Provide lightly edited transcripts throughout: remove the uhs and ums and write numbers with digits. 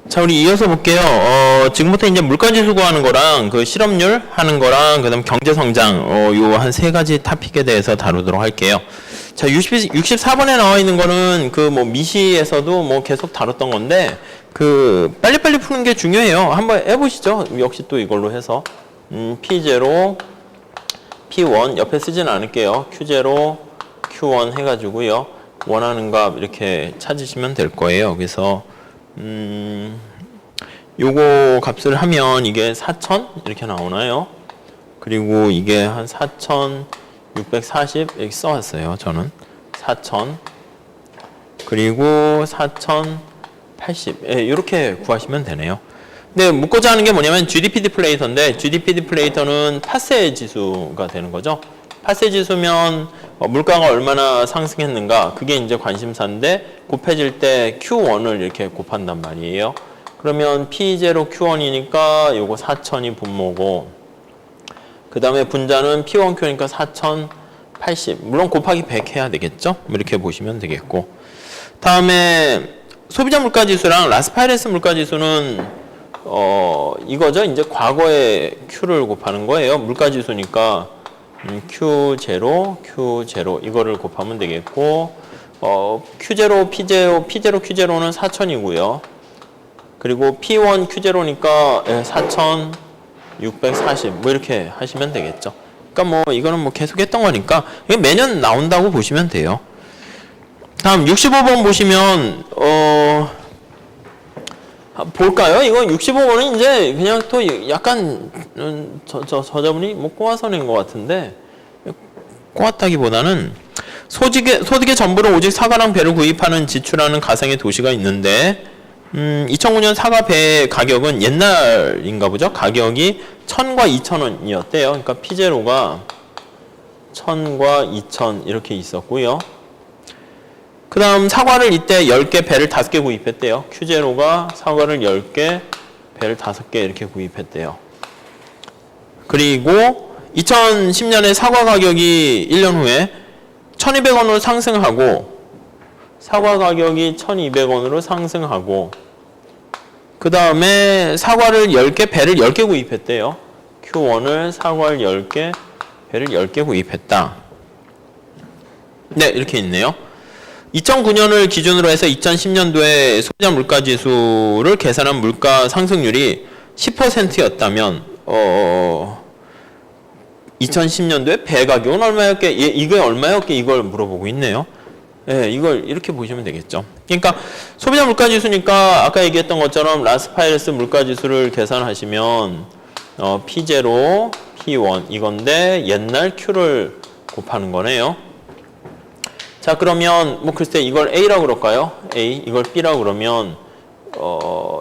자, 우리 이어서 볼게요. 지금부터 이제 물가지수 구하는 거랑 그 실업률 하는 거랑 그다음 경제 성장 요 한 세 가지 토픽에 대해서 다루도록 할게요. 자, 64번에 나와 있는 거는 그 뭐 미시에서도 뭐 계속 다뤘던 건데 그 빨리빨리 푸는 게 중요해요. 한번 해보시죠. 역시 또 이걸로 해서 P0, P1 옆에 쓰진 않을게요. Q0, Q1 해가지고요. 원하는 값 이렇게 찾으시면 될 거예요. 그래서 요거 값을 하면 이게 4000 이렇게 나오나요? 그리고 이게 한 4640 이렇게 써왔어요. 저는 4000 그리고 4080 이렇게 구하시면 되네요. 근데 묻고자 하는 게 뭐냐면 GDP 디플레이터인데 GDP 디플레이터는 파세 지수가 되는 거죠. 파세 지수면 물가가 얼마나 상승했는가 그게 이제 관심사인데 곱해질 때 Q1을 이렇게 곱한단 말이에요. 그러면 P0 Q1이니까 요거 4000이 분모고 그 다음에 분자는 P1Q니까 4080 물론 곱하기 100 해야 되겠죠? 이렇게 보시면 되겠고 다음에 소비자 물가지수랑 라스파이레스 물가지수는 이거죠. 이제 과거의 Q를 곱하는 거예요. 물가지수니까 Q0, Q0 이거를 곱하면 되겠고 Q0, P0, P0, Q0는 4000이고요. 그리고 P1, Q0니까 4640 뭐 이렇게 하시면 되겠죠. 그러니까 뭐 이거는 뭐 계속 했던 거니까 이게 매년 나온다고 보시면 돼요. 다음 65번 보시면 볼까요? 이거 65번은 이제 그냥 또 약간 저자분이 뭐 꼬아서 낸 것 같은데 꼬았다기보다는 소득의 전부로 오직 사과랑 배를 구입하는 지출하는 가상의 도시가 있는데 2009년 사과 배 가격은 옛날인가 보죠? 가격이 1000과 2000원이었대요. 그러니까 P0가 1000과 2000 이렇게 있었고요. 그 다음 사과를 이때 10개, 배를 5개 구입했대요. Q0가 사과를 10개, 배를 5개 이렇게 구입했대요. 그리고 2010년에 사과 가격이 1년 후에 1200원으로 상승하고 사과 가격이 1200원으로 상승하고 그 다음에 사과를 10개, 배를 10개 구입했대요. Q1을 사과를 10개, 배를 10개 구입했다. 네, 이렇게 있네요. 2009년을 기준으로 해서 2010년도에 소비자 물가지수를 계산한 물가 상승률이 10%였다면 2010년도에 배 가격은 얼마였게? 이게 얼마였게? 이걸 물어보고 있네요. 예, 이걸 이렇게 보시면 되겠죠. 그러니까 소비자 물가지수니까 아까 얘기했던 것처럼 라스파이레스 물가지수를 계산하시면 P0, P1 이건데 옛날 Q를 곱하는 거네요. 자, 그러면 뭐 글쎄 이걸 A라고 그럴까요? A, 이걸 B라고 그러면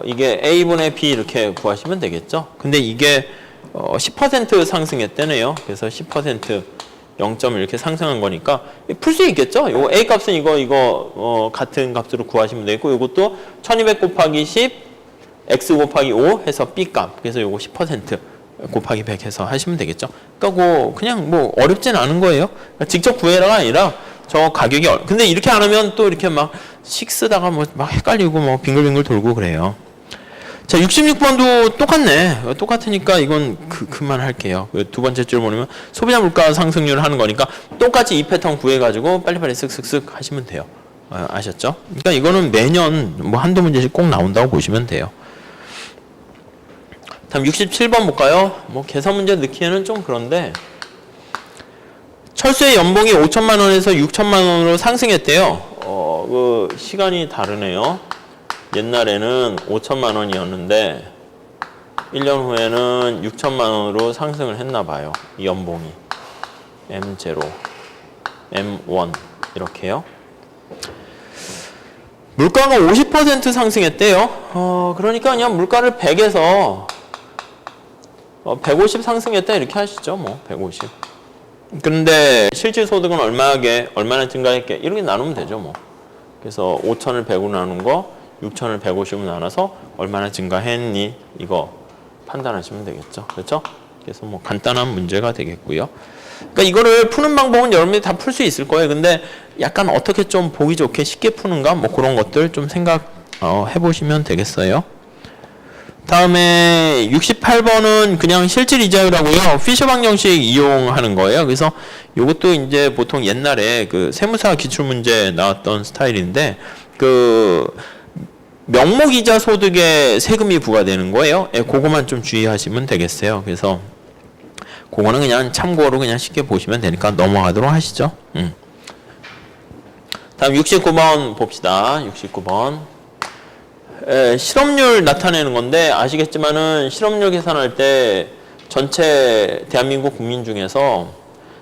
이게 A분의 B 이렇게 구하시면 되겠죠. 근데 이게 10% 상승했대네요. 그래서 10% 0점 이렇게 상승한 거니까 풀 수 있겠죠. 요 A 값은 이거 같은 값으로 구하시면 되고 이것도 1200 곱하기 10 X 곱하기 5 해서 B 값. 그래서 요거 10% 곱하기 100 해서 하시면 되겠죠. 그러니까 그냥 뭐 어렵진 않은 거예요. 그러니까 직접 구해라가 아니라 저 가격이 근데 이렇게 안 하면 또 이렇게 막 식 쓰다가 뭐 막 헷갈리고 뭐 빙글빙글 돌고 그래요. 자, 66번도 똑같네. 똑같으니까 이건 그만할게요. 두 번째 줄 보면 소비자 물가 상승률을 하는 거니까 똑같이 이 패턴 구해가지고 빨리빨리 쓱쓱쓱 하시면 돼요. 아셨죠? 그러니까 이거는 매년 뭐 한두 문제씩 꼭 나온다고 보시면 돼요. 다음 67번 볼까요? 뭐 계산 문제 넣기에는 좀 그런데 철수의 연봉이 5천만 원에서 6천만 원으로 상승했대요. 그 시간이 다르네요. 옛날에는 5천만 원이었는데 1년 후에는 6천만 원으로 상승을 했나 봐요. 이 연봉이. M0, M1 이렇게요. 물가가 50% 상승했대요. 그러니까 그냥 물가를 100에서 150 상승했다 이렇게 하시죠. 뭐 150. 근데 실질 소득은 얼마나 증가했게 이렇게 나누면 되죠. 뭐. 그래서 5천을 100으로 나눈 거 6천을 150으로 나눠서 얼마나 증가했니 이거 판단하시면 되겠죠. 그렇죠? 그래서 뭐 간단한 문제가 되겠고요. 그러니까 이거를 푸는 방법은 여러분들이 다 풀 수 있을 거예요. 근데 약간 어떻게 좀 보기 좋게 쉽게 푸는가 뭐 그런 것들 좀 생각 해보시면 되겠어요. 다음에 68번은 그냥 실질 이자율하고요. 피셔 방정식 이용하는 거예요. 그래서 이것도 이제 보통 옛날에 그 세무사 기출 문제 나왔던 스타일인데 그 명목 이자 소득에 세금이 부과되는 거예요. 예, 그거만 좀 주의하시면 되겠어요. 그래서 그거는 그냥 참고로 그냥 쉽게 보시면 되니까 넘어가도록 하시죠. 다음 69번 봅시다. 69번. 실업률 나타내는 건데 아시겠지만은 실업률 계산할 때 전체 대한민국 국민 중에서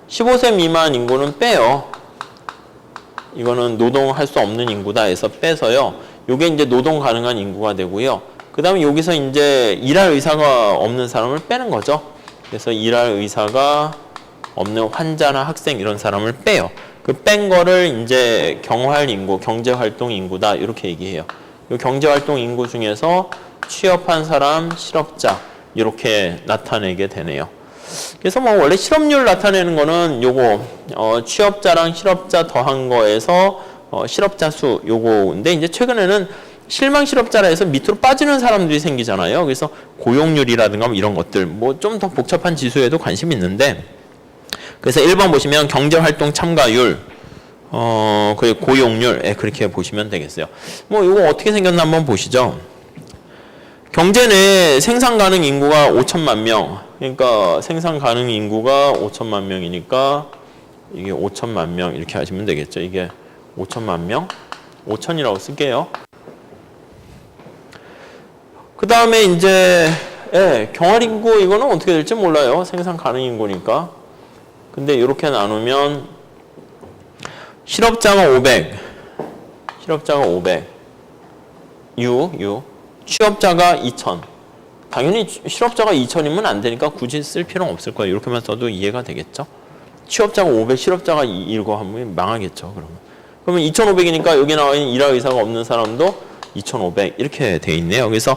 15세 미만 인구는 빼요. 이거는 노동할 수 없는 인구다 해서 빼서요. 요게 이제 노동 가능한 인구가 되고요. 그 다음에 여기서 이제 일할 의사가 없는 사람을 빼는 거죠. 그래서 일할 의사가 없는 환자나 학생 이런 사람을 빼요. 그 뺀 거를 이제 경활 인구, 경제활동 인구다 이렇게 얘기해요. 이 경제활동 인구 중에서 취업한 사람, 실업자 이렇게 나타내게 되네요. 그래서 뭐 원래 실업률 나타내는 거는 요거 취업자랑 실업자 더한 거에서 실업자 수 요거인데 이제 최근에는 실망 실업자라 해서 밑으로 빠지는 사람들이 생기잖아요. 그래서 고용률이라든가 뭐 이런 것들 뭐 좀 더 복잡한 지수에도 관심이 있는데 그래서 1번 보시면 경제활동 참가율 그리고 고용률 그렇게 보시면 되겠어요. 뭐 이거 어떻게 생겼나 한번 보시죠. 경제 내 생산 가능 인구가 5천만 명. 그러니까 생산 가능 인구가 5천만 명이니까 이게 5천만 명 이렇게 하시면 되겠죠. 이게 5천만 명. 5천이라고 쓸게요. 그 다음에 이제 경활 인구 이거는 어떻게 될지 몰라요. 생산 가능 인구니까. 근데 이렇게 나누면 실업자가 500, 취업자가 2000. 당연히 실업자가 2000이면 안 되니까 굳이 쓸 필요는 없을 거예요. 이렇게만 써도 이해가 되겠죠? 취업자가 500, 실업자가 1고 하면 망하겠죠, 그러면 2500이니까 여기 나와 있는 일할 의사가 없는 사람도 2500 이렇게 돼 있네요. 그래서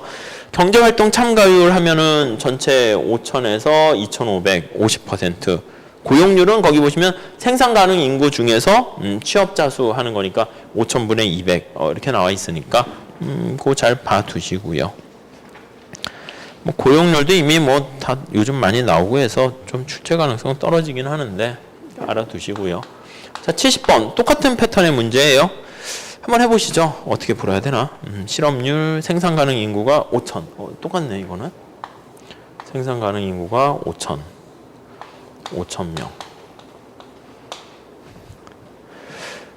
경제활동 참가율 하면은 전체 5000에서 2500, 50%. 고용률은 거기 보시면 생산 가능 인구 중에서 취업자 수 하는 거니까 5000분의 200 이렇게 나와 있으니까 그거 잘 봐두시고요. 뭐 고용률도 이미 뭐 다 요즘 많이 나오고 해서 좀 출제 가능성은 떨어지긴 하는데 알아두시고요. 자, 70번 똑같은 패턴의 문제예요. 한번 해보시죠. 어떻게 풀어야 되나? 실업률 생산 가능 인구가 5000. 똑같네 이거는. 생산 가능 인구가 5000명.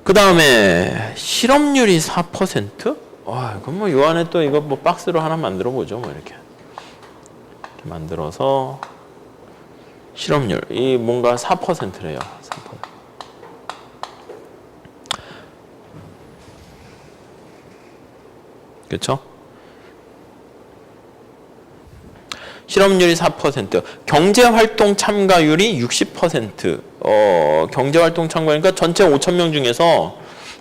그 다음에 실업률이 4%? 와, 그럼 뭐 요 안에 또 이거 뭐 박스로 하나 만들어 보죠. 뭐 이렇게 만들어서 실업률 이 뭔가 4%래요. 4%. 그렇죠? 실업률이 4%, 경제활동 참가율이 60%. 경제활동 참가니까 전체 5,000명 중에서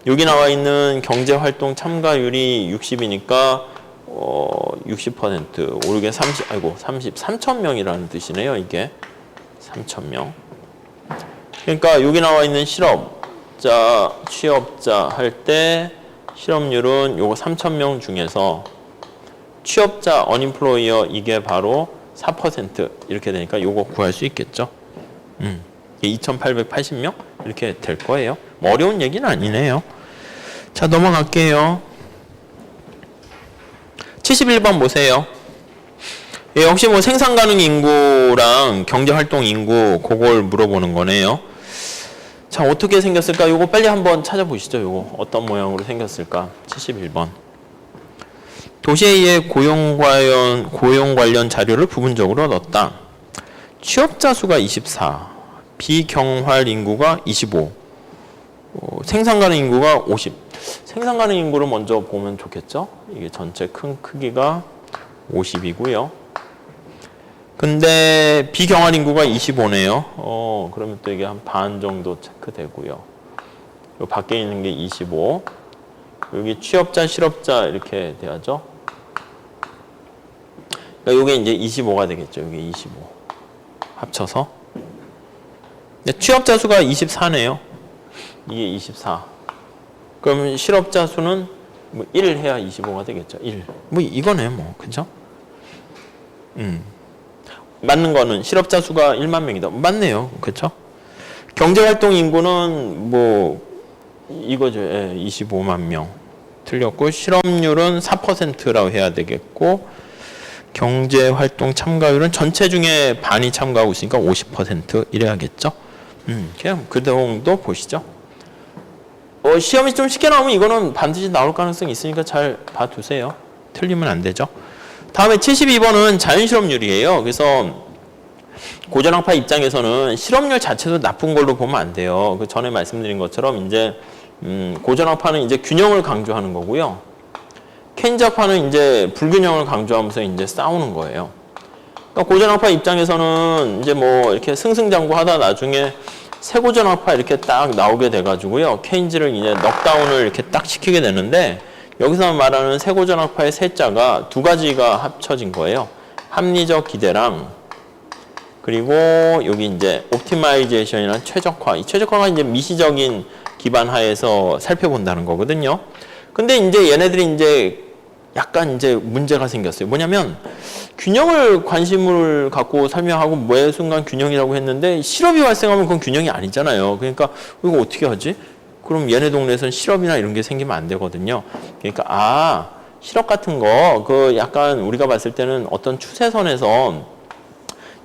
여기 나와 있는 경제활동 참가율이 60이니까 60% 오르게 3,000명이라는 뜻이네요. 이게 3,000명. 그러니까 여기 나와 있는 실업자, 취업자 할 때 실업률은 요거 3,000명 중에서 취업자, 언임플로이어 이게 바로 4% 이렇게 되니까 요거 구할 수 있겠죠. 2,880명 이렇게 될 거예요. 뭐 어려운 얘기는 아니네요. 자, 넘어갈게요. 71번 보세요. 역시 뭐 생산 가능 인구랑 경제 활동 인구 그걸 물어보는 거네요. 자, 어떻게 생겼을까? 요거 빨리 한번 찾아보시죠. 요거 어떤 모양으로 생겼을까? 71번. 도시의 고용 관련 자료를 부분적으로 얻었다. 취업자 수가 24, 비경활 인구가 25, 생산 가능 인구가 50. 생산 가능 인구를 먼저 보면 좋겠죠? 이게 전체 큰 크기가 50이고요. 근데 비경활 인구가 25네요. 그러면 또 이게 한 반 정도 체크되고요. 요 밖에 있는 게 25. 여기 취업자, 실업자 이렇게 돼야죠. 그러니까 이게 이제 25가 되겠죠. 이게 25 합쳐서. 근데 취업자 수가 24네요. 이게 24. 그러면 실업자 수는 뭐 1 해야 25가 되겠죠. 1. 뭐 이거네 뭐. 그죠? 맞는 거는 실업자 수가 1만 명이다. 맞네요. 그렇죠? 경제활동 인구는 뭐 이거죠. 예, 25만 명. 틀렸고 실업률은 4%라고 해야 되겠고 경제활동 참가율은 전체 중에 반이 참가하고 있으니까 50% 이래야겠죠. 그냥 그 정도 보시죠. 시험이 좀 쉽게 나오면 이거는 반드시 나올 가능성이 있으니까 잘 봐두세요. 틀리면 안 되죠. 다음에 72번은 자연실업률이에요. 그래서 고전학파 입장에서는 실업률 자체도 나쁜 걸로 보면 안 돼요. 그 전에 말씀드린 것처럼 이제 고전학파는 이제 균형을 강조하는 거고요. 케인즈학파는 이제 불균형을 강조하면서 이제 싸우는 거예요. 그러니까 고전학파 입장에서는 이제 뭐 이렇게 승승장구하다 나중에 세고전학파 이렇게 딱 나오게 돼가지고요. 케인즈를 이제 넉다운을 이렇게 딱 시키게 되는데 여기서 말하는 세고전학파의 세자가 두 가지가 합쳐진 거예요. 합리적 기대랑 그리고 여기 이제 옵티마이제이션이라는 최적화. 이 최적화가 이제 미시적인 기반 하에서 살펴본다는 거거든요. 근데 이제 얘네들이 이제 약간 이제 문제가 생겼어요. 뭐냐면 균형을 관심을 갖고 설명하고 매 순간 균형이라고 했는데 실업이 발생하면 그건 균형이 아니잖아요. 그러니까 이거 어떻게 하지? 그럼 얘네 동네에서는 실업이나 이런 게 생기면 안 되거든요. 그러니까 실업 같은 거 그 약간 우리가 봤을 때는 어떤 추세선에서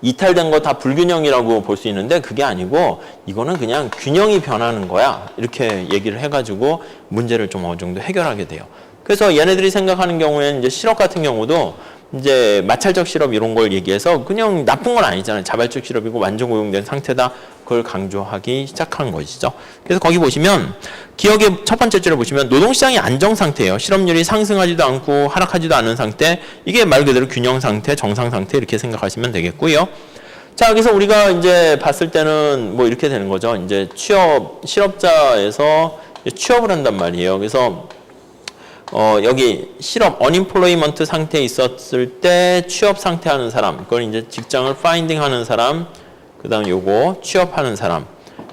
이탈된 거 다 불균형이라고 볼 수 있는데 그게 아니고 이거는 그냥 균형이 변하는 거야. 이렇게 얘기를 해가지고 문제를 좀 어느 정도 해결하게 돼요. 그래서 얘네들이 생각하는 경우에는 이제 실업 같은 경우도 이제 마찰적 실업 이런 걸 얘기해서 그냥 나쁜 건 아니잖아요. 자발적 실업이고 완전 고용된 상태다. 그걸 강조하기 시작한 것이죠. 그래서 거기 보시면 기억의 첫 번째 줄을 보시면 노동시장이 안정 상태예요. 실업률이 상승하지도 않고 하락하지도 않은 상태. 이게 말 그대로 균형 상태, 정상 상태 이렇게 생각하시면 되겠고요. 자, 그래서 우리가 이제 봤을 때는 뭐 이렇게 되는 거죠. 이제 실업자에서 취업을 한단 말이에요. 그래서 여기 실업, unemployment 상태에 있었을 때 취업 상태 하는 사람, 그걸 이제 직장을 finding 하는 사람, 그 다음 요거 취업하는 사람,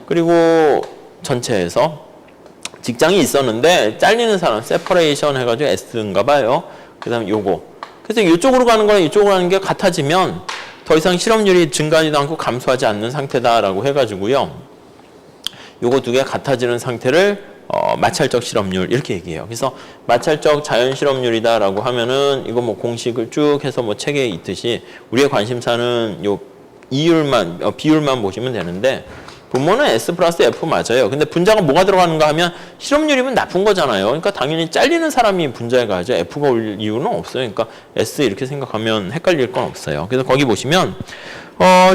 그리고 전체에서 직장이 있었는데 잘리는 사람, separation 해가지고 S인가 봐요. 그 다음 요거. 그래서 이쪽으로 가는 거랑 이쪽으로 가는 게 같아지면 더 이상 실업률이 증가하지도 않고 감소하지 않는 상태다라고 해가지고요. 요거 두 개 같아지는 상태를 마찰적 실업률 이렇게 얘기해요. 그래서 마찰적 자연 실업률이다라고 하면은 이거 뭐 공식을 쭉 해서 뭐 책에 있듯이 우리의 관심사는 요 비율만 보시면 되는데 분모는 S 플러스 F 맞아요. 근데 분자가 뭐가 들어가는가 하면 실업률이면 나쁜 거잖아요. 그러니까 당연히 잘리는 사람이 분자에 가야죠. F가 올 이유는 없어요. 그러니까 S 이렇게 생각하면 헷갈릴 건 없어요. 그래서 거기 보시면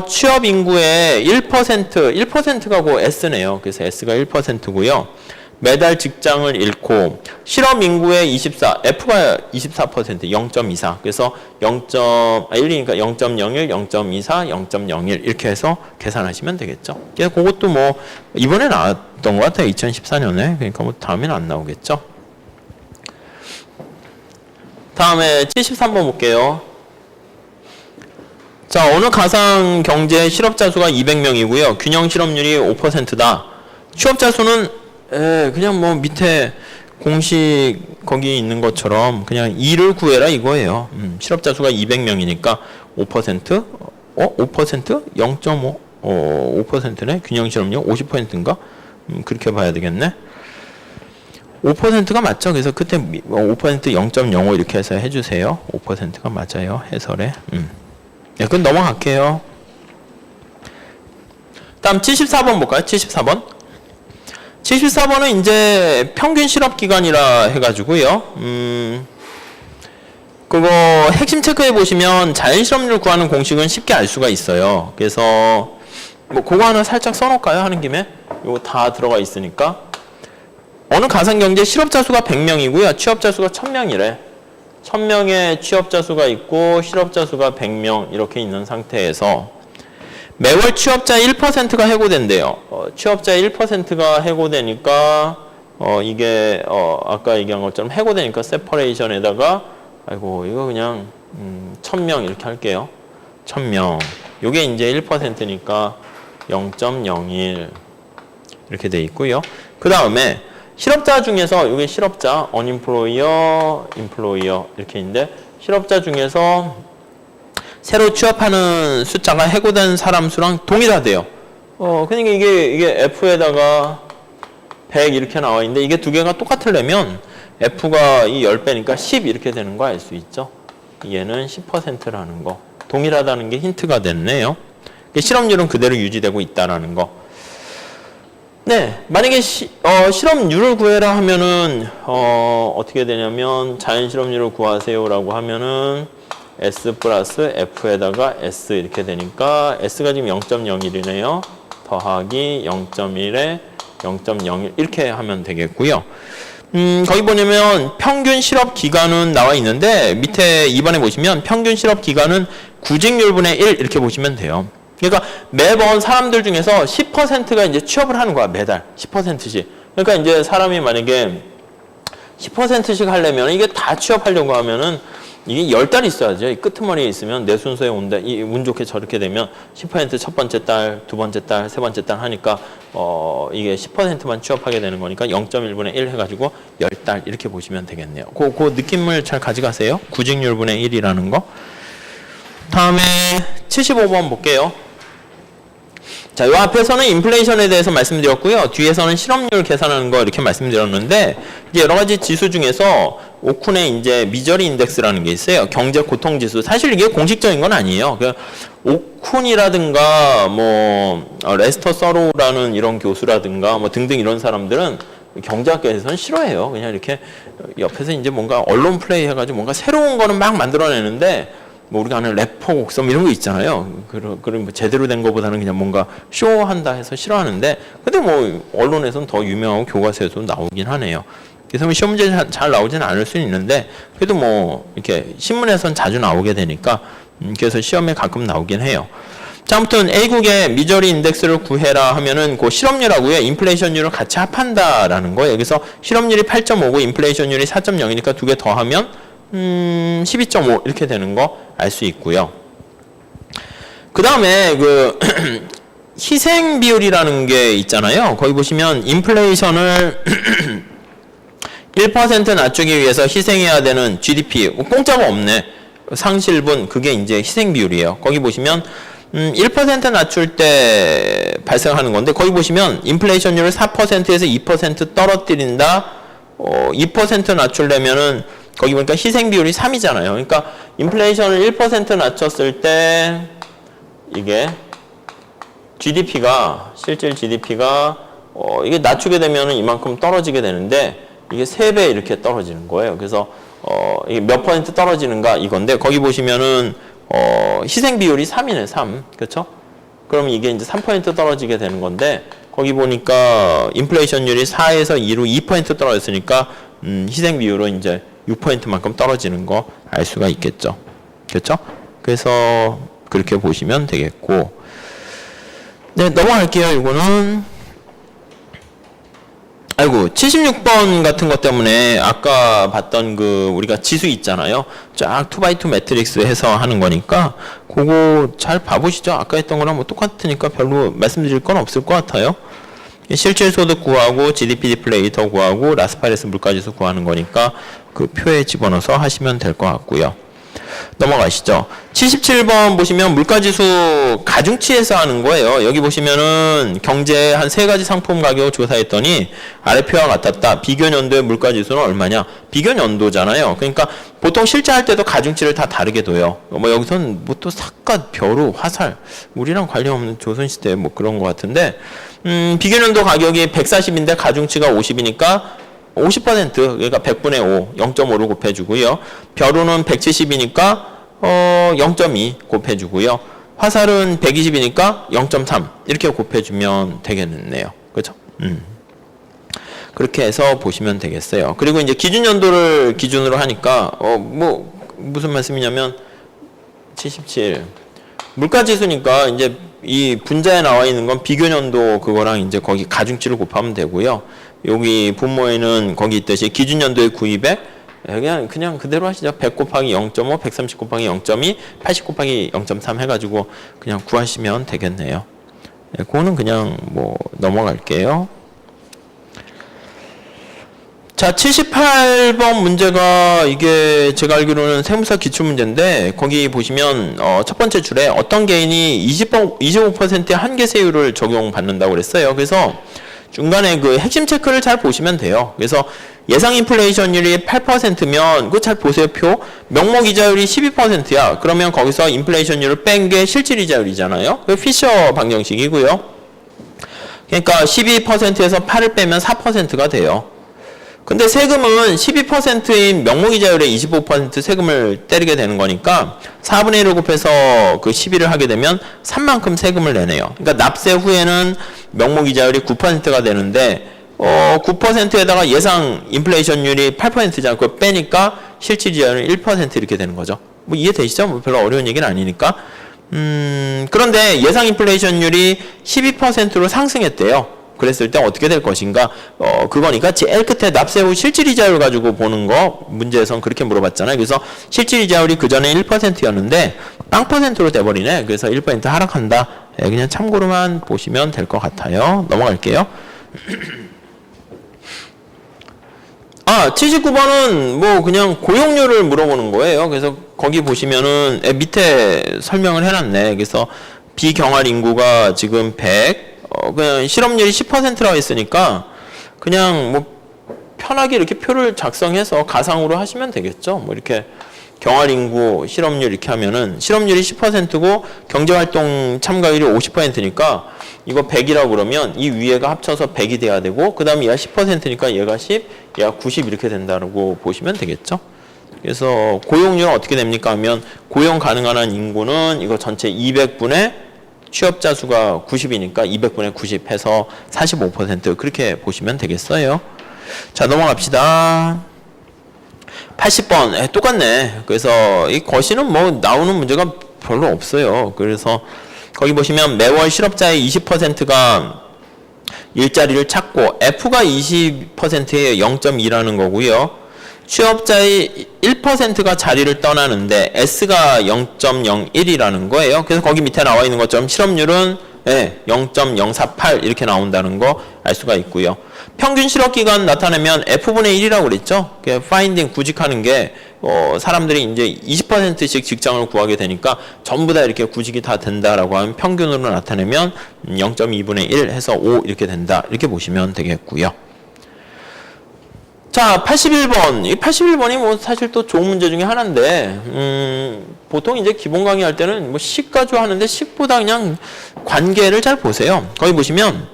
취업 인구의 1%가 그 S네요. 그래서 S가 1%고요. 매달 직장을 잃고 실업 인구의 F가 24%, 0.24. 그래서 0.1이니까 0.01, 0.24, 0.01 이렇게 해서 계산하시면 되겠죠. 그래서 그것도 뭐 이번에 나왔던 것 같아요. 2014년에. 그러니까 뭐 다음에는 안 나오겠죠. 다음에 73번 볼게요. 자, 어느 가상 경제 실업자 수가 200명이고요. 균형 실업률이 5%다. 취업자 수는 그냥 뭐 밑에 공식 거기 있는 것처럼 그냥 2를 구해라 이거예요. 실업자 수가 200명이니까 5%? 5%? 0.5? 5%네. 균형 실업률 50%인가? 그렇게 봐야 되겠네. 5%가 맞죠? 그래서 그때 5% 0.05 이렇게 해서 해주세요. 5%가 맞아요. 해설에. 네, 그건 넘어갈게요. 다음 74번 볼까요? 74번. 74번은 이제 평균 실업 기간이라 해가지고요. 그거 핵심 체크해 보시면 자연 실업률 구하는 공식은 쉽게 알 수가 있어요. 그래서 뭐 그거 하나 살짝 써놓을까요? 하는 김에 이거 다 들어가 있으니까 어느 가상경제 실업자 수가 100명이고요. 취업자 수가 1000명이래. 1000명의 취업자 수가 있고 실업자 수가 100명 이렇게 있는 상태에서 매월 취업자 1%가 해고된대요. 취업자 1%가 해고되니까 이게 아까 얘기한 것처럼 해고되니까 세퍼레이션에다가 아이고 이거 그냥 1000명 이렇게 할게요. 1000명. 요게 이제 1%니까 0.01 이렇게 돼 있고요. 그 다음에 실업자 중에서 요게 실업자 unemployer, employer 이렇게 있는데 실업자 중에서 새로 취업하는 숫자가 해고된 사람 수랑 동일하대요. 그러니까 이게 F에다가 100 이렇게 나와 있는데 이게 두 개가 똑같으려면 F가 이 10배니까 10 이렇게 되는 거 알 수 있죠. 얘는 10%라는 거. 동일하다는 게 힌트가 됐네요. 실업률은 그대로 유지되고 있다라는 거. 네, 만약에 실업률을 구해라 하면은 어떻게 되냐면 자연 실업률을 구하세요라고 하면은 S 플러스 F에다가 S 이렇게 되니까 S가 지금 0.01이네요. 더하기 0.1에 0.01 이렇게 하면 되겠고요. 거기 보면 평균 실업 기간은 나와 있는데 밑에 2번에 보시면 평균 실업 기간은 구직률분의 1 이렇게 보시면 돼요. 그러니까 매번 사람들 중에서 10%가 이제 취업을 하는 거야, 매달 10%씩. 그러니까 이제 사람이 만약에 10%씩 하려면 이게 다 취업하려고 하면은 이게 10달이 있어야죠. 이 끄트머리에 있으면 내 순서에 온다. 이 운 좋게 저렇게 되면 10% 첫 번째 달, 두 번째 달, 세 번째 달 하니까 이게 10%만 취업하게 되는 거니까 0.1분의 1 해가지고 10달 이렇게 보시면 되겠네요. 그 느낌을 잘 가져가세요. 구직률분의 1이라는 거. 다음에 75번 볼게요. 자, 요 앞에서는 인플레이션에 대해서 말씀드렸고요. 뒤에서는 실업률 계산하는 거 이렇게 말씀드렸는데 이제 여러 가지 지수 중에서 오쿤의 이제 미저리 인덱스라는 게 있어요. 경제 고통 지수. 사실 이게 공식적인 건 아니에요. 오쿤이라든가 뭐 레스터 서로라는 이런 교수라든가 뭐 등등 이런 사람들은 경제학계에서는 싫어해요. 그냥 이렇게 옆에서 이제 뭔가 언론 플레이 해가지고 뭔가 새로운 거는 막 만들어내는데 뭐 우리가 아는 래퍼 곡성 이런 거 있잖아요. 그런 뭐 제대로 된 거보다는 그냥 뭔가 쇼한다 해서 싫어하는데 근데 뭐 언론에서는 더 유명하고 교과서에도 나오긴 하네요. 그래서 뭐 시험 문제 잘 나오지는 않을 수는 있는데 그래도 뭐 이렇게 신문에서는 자주 나오게 되니까 그래서 시험에 가끔 나오긴 해요. 자, 아무튼 A국의 미저리 인덱스를 구해라 하면은 그 실업률하고요 인플레이션율을 같이 합한다라는 거예요. 그래서 실업률이 8.5고 인플레이션율이 4.0이니까 두 개 더하면 12.5 이렇게 되는 거 알 수 있고요. 그 다음에 그 희생 비율이라는 게 있잖아요. 거기 보시면 인플레이션을 1% 낮추기 위해서 희생해야 되는 GDP 공짜가 없네. 상실분 그게 이제 희생 비율이에요. 거기 보시면 1% 낮출 때 발생하는 건데 거기 보시면 인플레이션율을 4%에서 2% 떨어뜨린다. 2% 낮추려면은 거기 보니까 희생 비율이 3이잖아요. 그러니까 인플레이션을 1% 낮췄을 때 이게 GDP가 실질 GDP가 이게 낮추게 되면은 이만큼 떨어지게 되는데 이게 3배 이렇게 떨어지는 거예요. 그래서 이게 몇 퍼센트 떨어지는가 이건데 거기 보시면은 희생 비율이 3이네. 3. 그렇죠? 그러면 이게 이제 3% 떨어지게 되는 건데 거기 보니까 인플레이션율이 4에서 2로 2% 떨어졌으니까 희생 비율은 이제 6%만큼 떨어지는 거 알 수가 있겠죠. 그렇죠? 그래서 그렇게 보시면 되겠고. 네, 넘어갈게요. 이거는 아이고 76번 같은 것 때문에 아까 봤던 그 우리가 지수 있잖아요. 쫙 2x2 매트릭스 해서 하는 거니까 그거 잘 봐보시죠. 아까 했던 거랑 뭐 똑같으니까 별로 말씀드릴 건 없을 것 같아요. 실질소득 구하고 GDP 디플레이터 구하고 라스파레스 물가지수 구하는 거니까 그 표에 집어넣어서 하시면 될 것 같고요. 넘어가시죠. 77번 보시면 물가지수 가중치에서 하는 거예요. 여기 보시면은 경제 한 3가지 상품 가격을 조사했더니 아래 표와 같았다. 비교년도의 물가지수는 얼마냐? 비교년도잖아요. 그러니까 보통 실제 할 때도 가중치를 다 다르게 둬요. 뭐 여기서는 뭐 또 삿갓, 벼루, 화살 우리랑 관련 없는 조선시대 뭐 그런 것 같은데 비교년도 가격이 140인데 가중치가 50이니까 50% 그러니까 100분의 5, 0.5를 곱해주고요. 벼루는 170이니까 0.2 곱해주고요. 화살은 120이니까 0.3 이렇게 곱해주면 되겠네요. 그렇죠? 그렇게 해서 보시면 되겠어요. 그리고 이제 기준 연도를 기준으로 하니까 뭐 무슨 말씀이냐면 77 물가지수니까 이제 이 분자에 나와 있는 건 비교년도 그거랑 이제 거기 가중치를 곱하면 되고요. 여기 분모에는 거기 있듯이 기준연도의 구입액 그냥 그대로 하시죠. 100 곱하기 0.5, 130 곱하기 0.2, 80 곱하기 0.3 해가지고 그냥 구하시면 되겠네요. 그거는 그냥 뭐 넘어갈게요. 자, 78번 문제가 이게 제가 알기로는 세무사 기출문제인데 거기 보시면 첫 번째 줄에 어떤 개인이 25%의 한계세율을 적용받는다고 그랬어요. 그래서 중간에 그 핵심 체크를 잘 보시면 돼요. 그래서 예상 인플레이션율이 8%면 그거 잘 보세요. 표. 명목 이자율이 12%야. 그러면 거기서 인플레이션율을 뺀 게 실질 이자율이잖아요. 그 피셔 방정식이고요. 그러니까 12%에서 8을 빼면 4%가 돼요. 근데 세금은 12%인 명목이자율에 25% 세금을 때리게 되는 거니까 4분의 1을 곱해서 그 12를 하게 되면 3만큼 세금을 내네요. 그러니까 납세 후에는 명목이자율이 9%가 되는데 9%에다가 예상 인플레이션율이 8%잖아요. 그걸 빼니까 실질이자율은 1% 이렇게 되는 거죠. 뭐 이해되시죠? 뭐 별로 어려운 얘기는 아니니까. 그런데 예상 인플레이션율이 12%로 상승했대요. 그랬을 때 어떻게 될 것인가? 그거니까 제일 끝에 납세 후 실질이자율 가지고 보는 거 문제에선 그렇게 물어봤잖아요. 그래서 실질이자율이 그전에 1%였는데 0%로 돼버리네. 그래서 1% 하락한다. 그냥 참고로만 보시면 될 것 같아요. 넘어갈게요. 79번은 뭐 그냥 고용률을 물어보는 거예요. 그래서 거기 보시면은 밑에 설명을 해놨네. 그래서 비경활 인구가 지금 100, 그냥 실업률이 10%라고 했으니까 그냥 뭐 편하게 이렇게 표를 작성해서 가상으로 하시면 되겠죠. 뭐 이렇게 경활 인구 실업률 이렇게 하면은 실업률이 10%고 경제활동 참가율이 50%니까 이거 100이라고 그러면 이 위에가 합쳐서 100이 돼야 되고 그 다음에 얘가 10%니까 얘가 10, 얘가 90 이렇게 된다고 보시면 되겠죠. 그래서 고용률은 어떻게 됩니까 하면 고용 가능한 한 인구는 이거 전체 200분의 취업자 수가 90이니까 200분의 90 해서 45% 그렇게 보시면 되겠어요. 자, 넘어갑시다. 80번 똑같네. 그래서 이 거시는 뭐 나오는 문제가 별로 없어요. 그래서 거기 보시면 매월 실업자의 20%가 일자리를 찾고 F가 20%에 0.2라는 거고요. 취업자의 1%가 자리를 떠나는데 S가 0.01이라는 거예요. 그래서 거기 밑에 나와 있는 것처럼 실업률은 0.048 이렇게 나온다는 거 알 수가 있고요. 평균 실업기간 나타내면 F분의 1이라고 그랬죠. 파인딩 구직하는 게 사람들이 이제 20%씩 직장을 구하게 되니까 전부 다 이렇게 구직이 다 된다라고 하면 평균으로 나타내면 0.2분의 1 해서 5 이렇게 된다. 이렇게 보시면 되겠고요. 자, 81번. 이 81번이 뭐 사실 또 좋은 문제 중에 하나인데, 보통 이제 기본 강의할 때는 뭐 식 가지고 하는데 식보다 그냥 관계를 잘 보세요. 거기 보시면,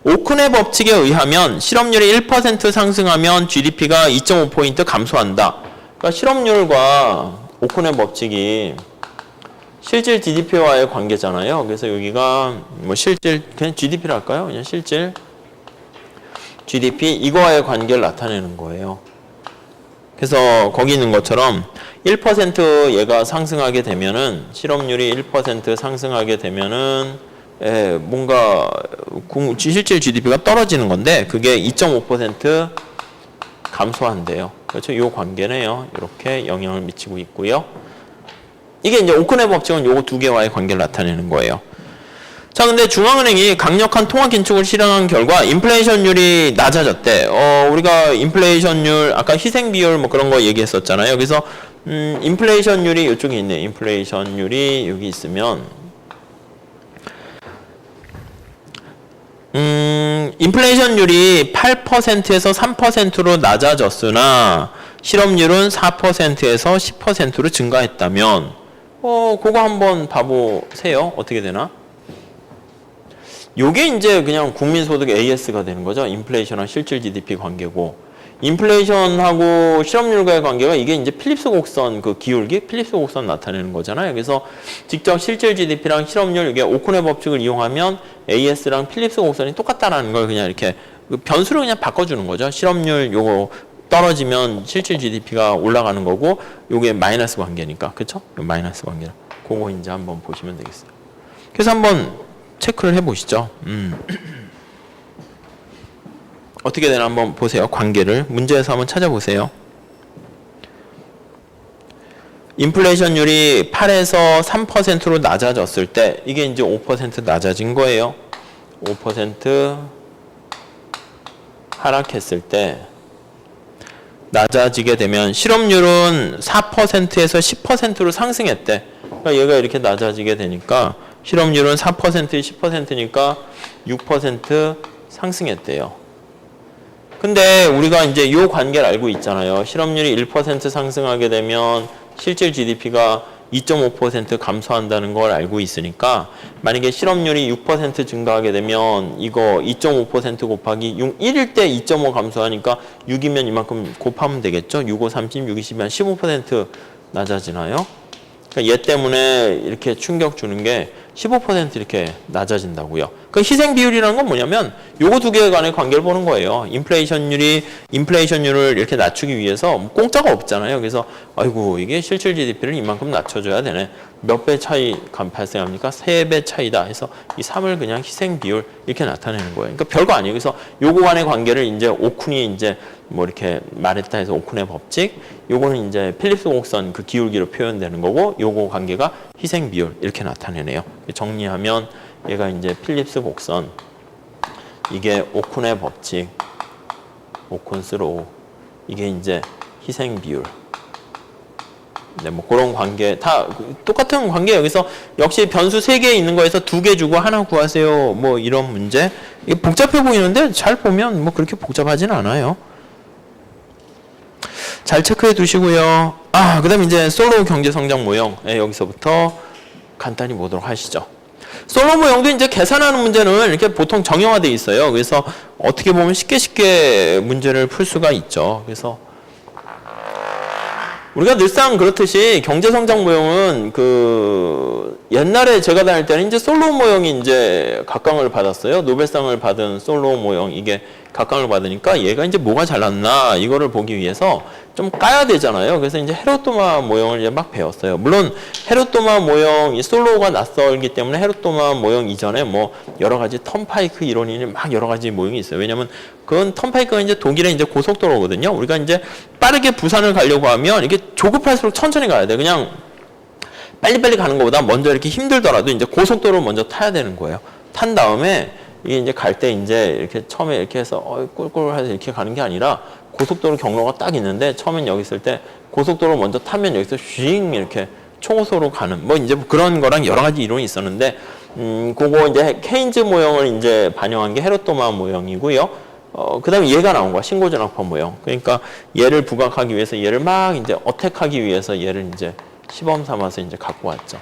오큰의 법칙에 의하면 실업률이 1% 상승하면 GDP가 2.5포인트 감소한다. 그러니까 실업률과 오큰의 법칙이 실질 GDP와의 관계잖아요. 그래서 여기가 뭐 실질, 그냥 GDP를 할까요? 그냥 실질. GDP 이거와의 관계를 나타내는 거예요. 그래서 거기 있는 것처럼 1% 얘가 상승하게 되면은 실업률이 1% 상승하게 되면은 뭔가 실질 GDP가 떨어지는 건데 그게 2.5% 감소한대요. 그렇죠? 이 관계네요. 이렇게 영향을 미치고 있고요. 이게 이제 오큰의 법칙은 요거 두 개와의 관계를 나타내는 거예요. 자, 근데 중앙은행이 강력한 통화 긴축을 실행한 결과 인플레이션율이 낮아졌대. 우리가 인플레이션율, 아까 희생 비율 뭐 그런 거 얘기했었잖아요. 그래서 인플레이션율이 이쪽에 있네. 인플레이션율이 여기 있으면 인플레이션율이 8%에서 3%로 낮아졌으나 실업률은 4%에서 10%로 증가했다면 그거 한번 봐보세요. 어떻게 되나? 요게 이제 그냥 국민소득 AS가 되는 거죠. 인플레이션과 실질 GDP 관계고, 인플레이션하고 실업률과의 관계가 이게 이제 필립스 곡선 그 기울기, 필립스 곡선 나타내는 거잖아요. 그래서 직접 실질 GDP랑 실업률 이게 오큰의 법칙을 이용하면 AS랑 필립스 곡선이 똑같다라는 걸 그냥 이렇게 변수를 그냥 바꿔주는 거죠. 실업률 요거 떨어지면 실질 GDP가 올라가는 거고, 요게 마이너스 관계니까, 그렇죠? 마이너스 관계라. 그거 이제 한번 보시면 되겠어요. 그래서 한번 체크를 해보시죠. 어떻게 되나 한번 보세요. 관계를 문제에서 한번 찾아보세요. 인플레이션율이 8에서 3%로 낮아졌을 때 이게 이제 5% 낮아진 거예요. 5% 하락했을 때 낮아지게 되면 실업률은 4%에서 10%로 상승했대. 그러니까 얘가 이렇게 낮아지게 되니까 실업률은 4%에 10%니까 6% 상승했대요. 근데 우리가 이제 이 관계를 알고 있잖아요. 실업률이 1% 상승하게 되면 실질 GDP가 2.5% 감소한다는 걸 알고 있으니까 만약에 실업률이 6% 증가하게 되면 이거 2.5% 곱하기 1일 때 2.5 감소하니까 6이면 이만큼 곱하면 되겠죠. 6, 5, 30, 6, 20이면 15% 낮아지나요? 그러니까 얘 때문에 이렇게 충격 주는 게 15% 이렇게 낮아진다고요. 그 희생 비율이라는 건 뭐냐면 요거 두 개 간의 관계를 보는 거예요. 인플레이션율을 이렇게 낮추기 위해서 공짜가 없잖아요. 그래서 아이고 이게 실질 GDP를 이만큼 낮춰줘야 되네. 몇 배 차이 발생합니까? 3배 차이다 해서 이 3을 그냥 희생 비율 이렇게 나타내는 거예요. 그러니까 별거 아니에요. 그래서 요거 간의 관계를 이제 오쿤이 이제 뭐 이렇게 말했다 해서 오쿤의 법칙, 요거는 이제 필립스 곡선 그 기울기로 표현되는 거고, 요거 관계가 희생 비율 이렇게 나타내네요. 정리하면 얘가 이제 필립스 곡선, 이게 오쿤의 법칙, 오쿤스 로우, 이게 이제 희생 비율. 네, 뭐 그런 관계 다 똑같은 관계예요. 그래서 역시 변수 3개 있는 거에서 2개 주고 하나 구하세요. 뭐 이런 문제. 이게 복잡해 보이는데 잘 보면 뭐 그렇게 복잡하진 않아요. 잘 체크해 두시고요. 그다음 이제 솔로우 경제 성장 모형. 여기서부터 간단히 보도록 하시죠. 솔로우 모형도 이제 계산하는 문제는 이렇게 보통 정형화되어 있어요. 그래서 어떻게 보면 쉽게 문제를 풀 수가 있죠. 그래서 우리가 늘상 그렇듯이 경제 성장 모형은 옛날에 제가 다닐 때는 이제 솔로우 모형이 이제 각광을 받았어요. 노벨상을 받은 솔로우 모형 이게 각광을 받으니까 얘가 이제 뭐가 잘났나 이거를 보기 위해서 좀 까야 되잖아요. 그래서 이제 헤로토마 모형을 이제 막 배웠어요. 물론 헤로토마 모형 이 솔로우가 낯설기 때문에 헤로토마 모형 이전에 뭐 여러 가지 턴파이크 이론이 막 여러 가지 모형이 있어요. 왜냐면 그건 턴파이크가 이제 독일의 이제 고속도로거든요. 우리가 이제 빠르게 부산을 가려고 하면 이게 조급할수록 천천히 가야 돼. 그냥 빨리빨리 가는 것보다 먼저 이렇게 힘들더라도 이제 고속도로를 먼저 타야 되는 거예요. 탄 다음에 이게 이제 갈 때 이제 이렇게 처음에 이렇게 해서 꿀꿀 해서 이렇게 가는 게 아니라 고속도로 경로가 딱 있는데 처음엔 여기 있을 때 고속도로 먼저 타면 여기서 쉬잉 이렇게 초고속으로 가는 뭐 이제 그런 거랑 여러 가지 이론이 있었는데 그거 이제 케인즈 모형을 이제 반영한 게 헤로토마 모형이고요. 그다음에 얘가 나온 거야. 신고전학파 모형. 그러니까 얘를 부각하기 위해서 얘를 막 이제 어택하기 위해서 얘를 이제 시범 삼아서 이제 갖고 왔죠.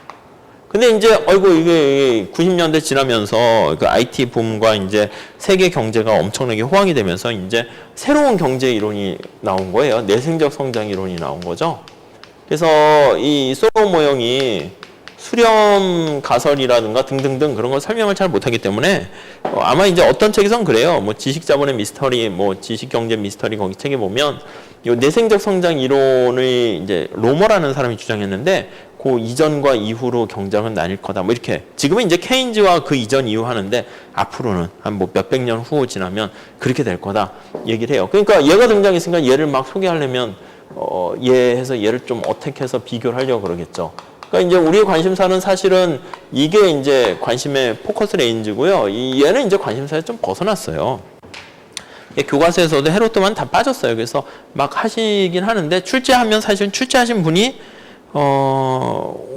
근데 이제 이게 90년대 지나면서 그 IT 붐과 이제 세계 경제가 엄청나게 호황이 되면서 이제 새로운 경제 이론이 나온 거예요. 내생적 성장 이론이 나온 거죠. 그래서 이 솔로우 모형이 수렴 가설이라든가 등등등 그런 걸 설명을 잘 못하기 때문에 아마 이제 어떤 책에선 그래요. 뭐 지식자본의 미스터리, 뭐 지식경제 미스터리 거기 책에 보면 이 내생적 성장 이론을 이제 로머라는 사람이 주장했는데 그 이전과 이후로 경장은 나뉠 거다. 뭐 이렇게 지금은 이제 케인즈와 그 이전 이후 하는데 앞으로는 한 뭐 몇백 년 후 지나면 그렇게 될 거다 얘기를 해요. 그러니까 얘가 등장했으니까 얘를 막 소개하려면 얘 해서 얘를 좀 어택해서 비교를 하려고 그러겠죠. 그러니까 이제 우리의 관심사는 사실은 이게 이제 관심의 포커스 레인지고요. 얘는 이제 관심사에 좀 벗어났어요. 교과서에서도 헤로토만 다 빠졌어요. 그래서 막 하시긴 하는데 출제하면 사실 출제하신 분이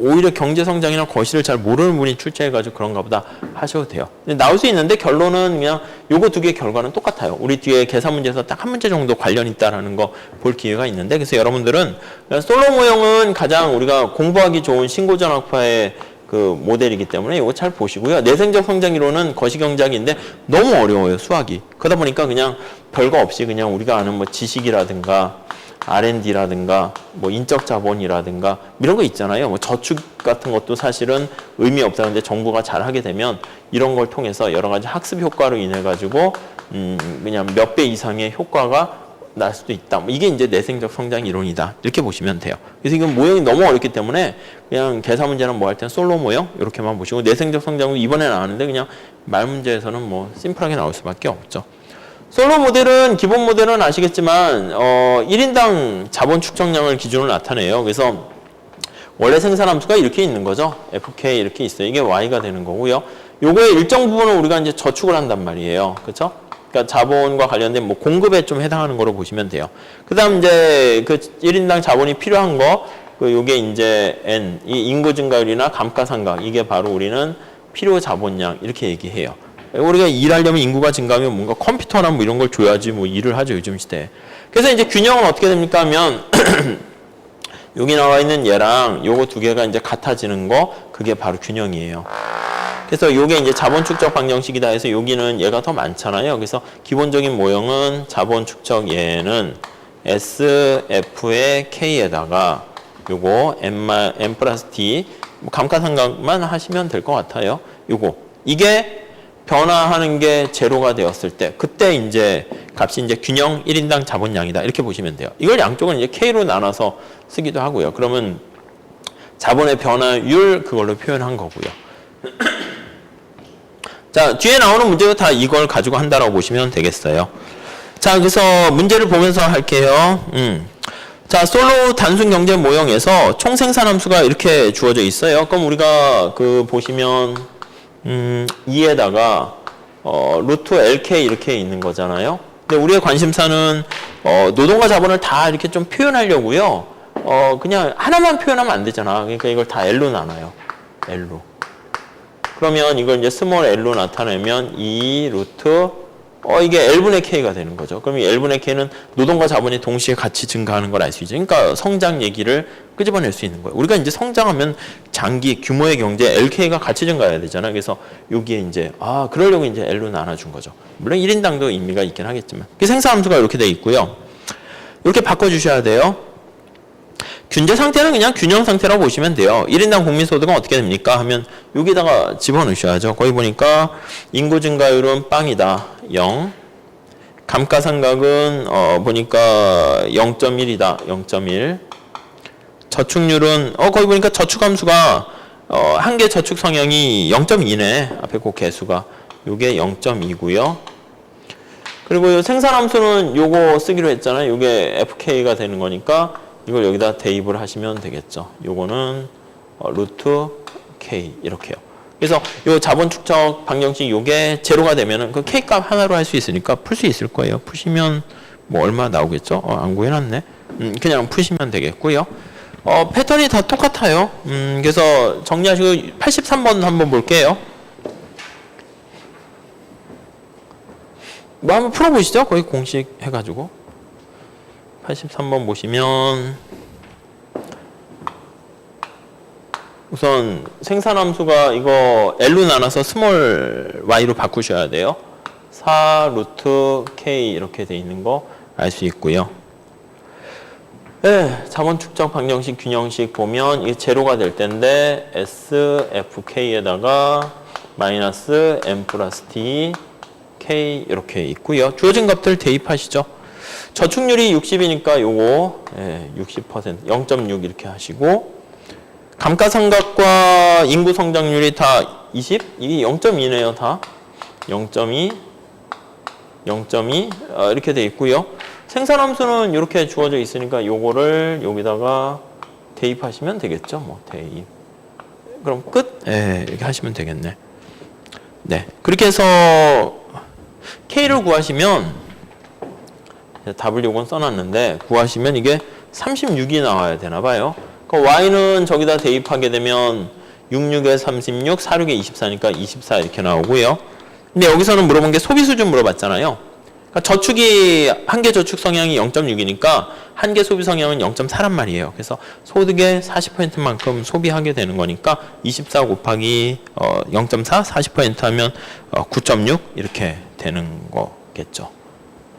오히려 경제 성장이나 거시를 잘 모르는 분이 출제해가지고 그런가 보다 하셔도 돼요. 나올 수 있는데 결론은 그냥 요거 두 개의 결과는 똑같아요. 우리 뒤에 계산 문제에서 딱 한 문제 정도 관련 있다라는 거 볼 기회가 있는데 그래서 여러분들은 솔로우 모형은 가장 우리가 공부하기 좋은 신고전학파의 그 모델이기 때문에 이거 잘 보시고요. 내생적 성장 이론은 거시경제학인데 너무 어려워요, 수학이. 그러다 보니까 그냥 별거 없이 그냥 우리가 아는 뭐 지식이라든가 R&D라든가 뭐 인적 자본이라든가 이런 거 있잖아요. 뭐 저축 같은 것도 사실은 의미 없다는데 정부가 잘 하게 되면 이런 걸 통해서 여러 가지 학습 효과로 인해 가지고 그냥 몇 배 이상의 효과가 날 수도 있다. 이게 이제 내생적 성장 이론이다. 이렇게 보시면 돼요. 그래서 이건 모형이 너무 어렵기 때문에 그냥 계산 문제는 뭐 할 때는 솔로 모형 이렇게만 보시고 내생적 성장은 이번에 나왔는데 그냥 말 문제에서는 뭐 심플하게 나올 수밖에 없죠. 솔로 모델은 기본 모델은 아시겠지만 1인당 자본 축적량을 기준으로 나타내요. 그래서 원래 생산함수가 이렇게 있는 거죠. FK 이렇게 있어요. 이게 Y가 되는 거고요. 요거의 일정 부분은 우리가 이제 저축을 한단 말이에요. 그렇죠? 그러니까 자본과 관련된 뭐 공급에 좀 해당하는 거로 보시면 돼요. 그다음 이제 그 1인당 자본이 필요한 거, 그 요게 이제 N, 이 인구 증가율이나 감가상각, 이게 바로 우리는 필요 자본량 이렇게 얘기해요. 우리가 일하려면 인구가 증가하면 뭔가 컴퓨터나 뭐 이런 걸 줘야지 뭐 일을 하죠, 요즘 시대에. 그래서 이제 균형은 어떻게 됩니까 하면 여기 나와 있는 얘랑 요거 두 개가 이제 같아지는 거, 그게 바로 균형이에요. 그래서 요게 이제 자본 축적 방정식이다 해서 여기는 얘가 더 많잖아요. 그래서 기본적인 모형은 자본 축적 얘는 SF의 K에다가 요거 M 플러스 T, 뭐 감가상각만 하시면 될 것 같아요. 요거. 이게 변화하는 게 제로가 되었을 때, 그때 이제 값이 이제 균형 1인당 자본량이다. 이렇게 보시면 돼요. 이걸 양쪽은 이제 K로 나눠서 쓰기도 하고요. 그러면 자본의 변화율 그걸로 표현한 거고요. 자, 뒤에 나오는 문제도 다 이걸 가지고 한다라고 보시면 되겠어요. 자, 그래서 문제를 보면서 할게요. 자, 솔로 단순 경제 모형에서 총 생산 함수가 이렇게 주어져 있어요. 그럼 우리가 그 보시면 2에다가 루트 LK 이렇게 있는 거잖아요. 근데 우리의 관심사는 노동과 자본을 다 이렇게 좀 표현하려고요. 그냥 하나만 표현하면 안 되잖아. 그러니까 이걸 다 L로 나눠요. L로. 그러면 이걸 이제 스몰 L로 나타내면 2 루트 이게 L분의 K가 되는 거죠. 그럼 이 L분의 K는 노동과 자본이 동시에 같이 증가하는 걸 알 수 있죠. 그러니까 성장 얘기를 끄집어낼 수 있는 거예요. 우리가 이제 성장하면 장기 규모의 경제 LK가 같이 증가해야 되잖아요. 그래서 여기에 이제 그러려고 이제 L로 나눠준 거죠. 물론 1인당도 의미가 있긴 하겠지만. 생산함수가 이렇게 돼 있고요. 이렇게 바꿔주셔야 돼요. 균제 상태는 그냥 균형 상태라고 보시면 돼요. 1인당 국민소득은 어떻게 됩니까? 하면 여기다가 집어넣으셔야죠. 거기 보니까 인구 증가율은 빵이다. 0. 감가상각은 보니까 0.1이다. 0.1. 저축률은 거기 보니까 저축함수가 한계 저축 성향이 0.2네. 앞에 그 개수가. 요게 0.2고요. 그리고 요 생산함수는 요거 쓰기로 했잖아요. 요게 FK가 되는 거니까 이걸 여기다 대입을 하시면 되겠죠. 요거는 루트 K 이렇게요. 그래서 요 자본 축적 방정식 요게 제로가 되면은 그 K 값 하나로 할 수 있으니까 풀 수 있을 거예요. 푸시면 뭐 얼마 나오겠죠? 안 구해놨네. 그냥 푸시면 되겠고요. 패턴이 다 똑같아요. 그래서 정리하시고 83번 한번 볼게요. 뭐 한번 풀어보시죠. 거기 공식 해가지고. 83번 보시면 우선 생산함수가 이거 L로 나눠서 스몰 y로 바꾸셔야 돼요. 4 루트 K 이렇게 돼 있는 거 알 수 있고요. 네, 자본 축적 방정식 균형식 보면 이게 제로가 될 텐데 SFK에다가 마이너스 M 플러스 T K 이렇게 있고요. 주어진 값들 대입하시죠. 저축률이 60이니까 요거 60% 0.6 이렇게 하시고 감가상각과 인구 성장률이 다 20? 이게 0.2네요 다 0.2 0.2 이렇게 돼 있고요. 생산함수는 이렇게 주어져 있으니까 요거를 여기다가 대입하시면 되겠죠. 뭐 대입 그럼 끝? 이렇게 하시면 되겠네. 네, 그렇게 해서 K를 구하시면 답을 요건 써놨는데 구하시면 이게 36이 나와야 되나 봐요. 그러니까 Y는 저기다 대입하게 되면 66에 36, 46에 24니까 24 이렇게 나오고요. 근데 여기서는 물어본 게 소비 수준 물어봤잖아요. 그러니까 저축이 한계 저축 성향이 0.6이니까 한계 소비 성향은 0.4란 말이에요. 그래서 소득의 40%만큼 소비하게 되는 거니까 24 곱하기 0.4, 40% 하면 9.6 이렇게 되는 거겠죠.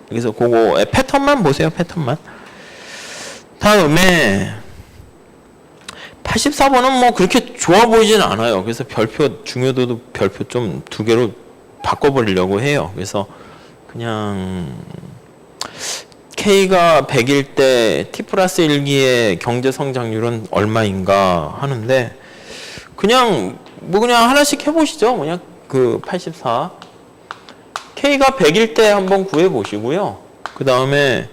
그래서 그거 패턴만 보세요. 패턴만. 다음에 84번은 뭐 그렇게 좋아 보이진 않아요. 그래서 별표 중요도도 별표 좀 2개로 바꿔버리려고 해요. 그래서 그냥 K가 100일 때 T 플러스 1기의 경제 성장률은 얼마인가 하는데 그냥 하나씩 해보시죠. 그냥 그 84 K가 100일 때 한번 구해 보시고요. 그 다음에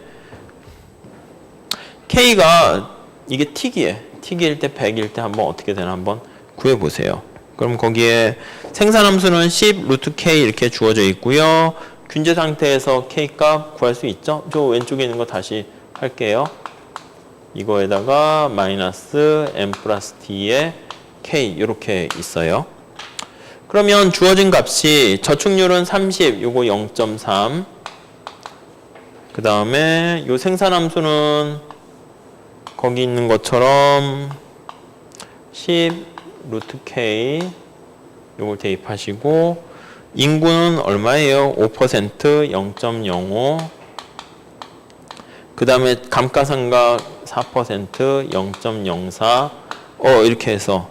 K가 이게 T기일 때 100일 때 한번 어떻게 되나 한번 구해 보세요. 그럼 거기에 생산함수는 10 루트 K 이렇게 주어져 있고요. 균제 상태에서 K 값 구할 수 있죠? 저 왼쪽에 있는 거 다시 할게요. 이거에다가 마이너스 M 플러스 T에 K 이렇게 있어요. 그러면 주어진 값이 저축률은 30, 요거 0.3. 그 다음에 요 생산함수는 거기 있는 것처럼 10 루트 K 요걸 대입하시고 인구는 얼마예요? 5% 0.05. 그 다음에 감가상각 4% 0.04. 이렇게 해서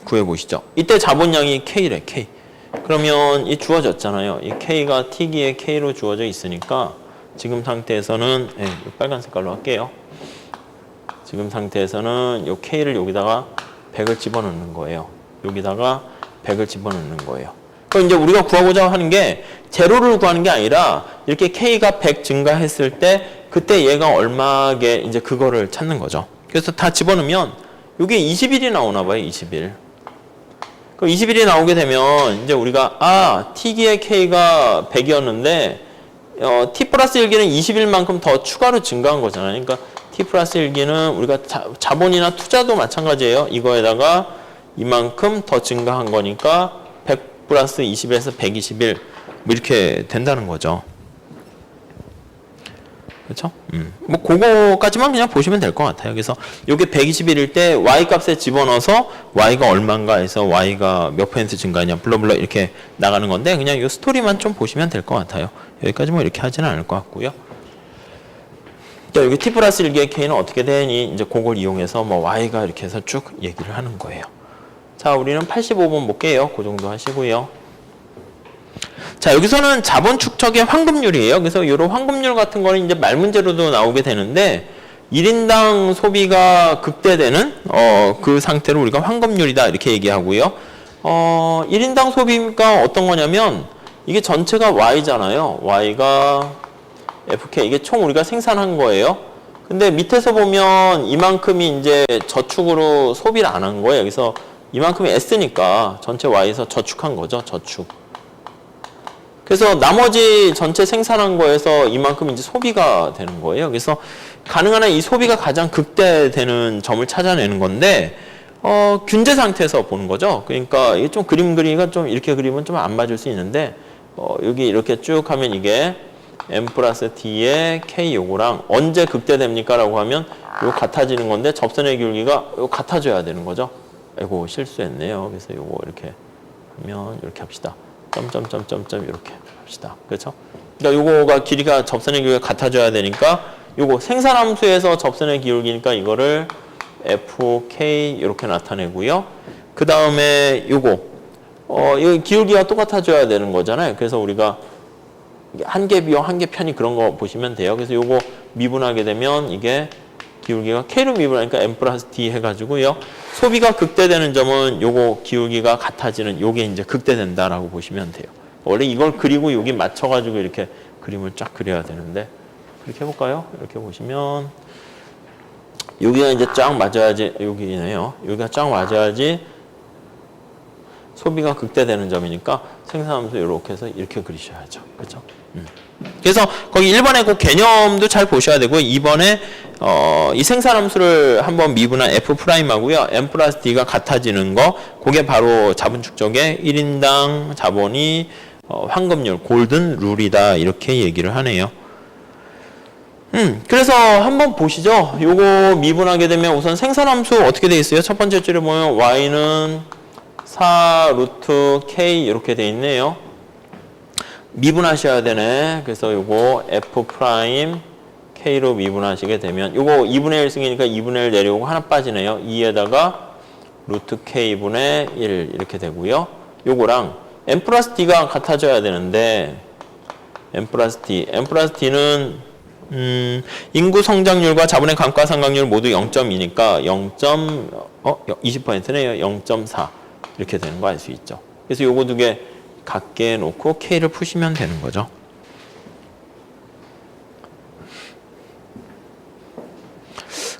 구해보시죠. 이때 자본량이 K래, K. 그러면 이 주어졌잖아요. 이 K가 T기에 K로 주어져 있으니까 지금 상태에서는, 빨간 색깔로 할게요. 지금 상태에서는 이 K를 여기다가 100을 집어넣는 거예요. 여기다가 100을 집어넣는 거예요. 그럼 이제 우리가 구하고자 하는 게 제로를 구하는 게 아니라 이렇게 K가 100 증가했을 때 그때 얘가 얼마게 이제 그거를 찾는 거죠. 그래서 다 집어넣으면 이게 20일이 나오나 봐요. 20일. 그럼 20일이 나오게 되면 이제 우리가 T기의 K가 100이었는데 T 플러스 1기는 20일만큼 더 추가로 증가한 거잖아요. 그러니까 T 플러스 1기는 우리가 자본이나 투자도 마찬가지예요. 이거에다가 이만큼 더 증가한 거니까 100 플러스 20에서 120일 뭐 이렇게 된다는 거죠. 그렇죠? 뭐 그거까지만 그냥 보시면 될 것 같아요. 그래서 이게 120일일 때 y 값에 집어넣어서 y가 얼마인가 해서 y가 몇 % 증가하냐 블러블러 이렇게 나가는 건데 그냥 이 스토리만 좀 보시면 될 것 같아요. 여기까지 뭐 이렇게 하지는 않을 것 같고요. 자, 여기 t 플러스 1기의 k는 어떻게 되니 이제 그걸 이용해서 뭐 y가 이렇게 해서 쭉 얘기를 하는 거예요. 자, 우리는 85번 볼게요. 그 정도 하시고요. 자, 여기서는 자본 축적의 환급률이에요. 그래서 이런 환급률 같은 거는 이제 말 문제로도 나오게 되는데 1인당 소비가 극대되는 그 상태를 우리가 환급률이다 이렇게 얘기하고요. 1인당 소비가 어떤 거냐면 이게 전체가 Y잖아요. Y가 FK 이게 총 우리가 생산한 거예요. 근데 밑에서 보면 이만큼이 이제 저축으로 소비를 안 한 거예요. 그래서 이만큼이 S니까 전체 Y에서 저축한 거죠. 저축. 그래서 나머지 전체 생산한 거에서 이만큼 이제 소비가 되는 거예요. 그래서 가능한 한 이 소비가 가장 극대되는 점을 찾아내는 건데, 균제 상태에서 보는 거죠. 그러니까 이게 좀 그림 그리기가 좀 이렇게 그리면 좀 안 맞을 수 있는데, 여기 이렇게 쭉 하면 이게 M 플러스 T의 K 요거랑 언제 극대됩니까? 라고 하면 요 같아지는 건데 접선의 기울기가 요 같아져야 되는 거죠. 아이고, 실수했네요. 그래서 요거 이렇게 하면 이렇게 합시다. 점점점점점 이렇게 합시다. 그렇죠? 그러니까 요거가 길이가 접선의 기울기가 같아져야 되니까 요거 생산함수에서 접선의 기울기니까 이거를 FK 이렇게 나타내고요. 그 다음에 요거 이 기울기가 똑같아져야 되는 거잖아요. 그래서 우리가 한계 비용, 한계 편이 그런 거 보시면 돼요. 그래서 요거 미분하게 되면 이게 기울기가 K로 미분하니까 M 플러스 D 해가지고요. 소비가 극대되는 점은 요거 기울기가 같아지는 요게 이제 극대된다라고 보시면 돼요. 원래 이걸 그리고 여기 맞춰가지고 이렇게 그림을 쫙 그려야 되는데 그렇게 해볼까요? 이렇게 보시면 여기가 이제 쫙 맞아야지 여기네요. 여기가 쫙 맞아야지 소비가 극대되는 점이니까 생산함수 이렇게 해서 이렇게 그리셔야죠. 그렇죠? 그래서 거기 1번에 그 개념도 잘 보셔야 되고요. 2번에 이 생산함수를 한번 미분한 F'하고요. M 플러스 D가 같아지는 거 그게 바로 자본 축적의 1인당 자본이 환급률, 골든 룰이다 이렇게 얘기를 하네요. 그래서 한번 보시죠. 요거 미분하게 되면 우선 생산함수 어떻게 돼 있어요? 첫 번째 줄에 보면 Y는 4 루트 K 이렇게 돼 있네요. 미분하셔야 되네. 그래서 요거 F 프라임 K로 미분하시게 되면 요거 2분의 1승이니까 2분의 1 내려오고 하나 빠지네요. 2에다가 루트 K분의 1 이렇게 되고요. 요거랑 M 플러스 D가 같아져야 되는데 M 플러스 D는 인구 성장률과 자본의 감가상각률 모두 0.2니까 20%네요. 0.4 이렇게 되는 거 알 수 있죠. 그래서 요거 두 개 같게 놓고 K를 푸시면 되는 거죠.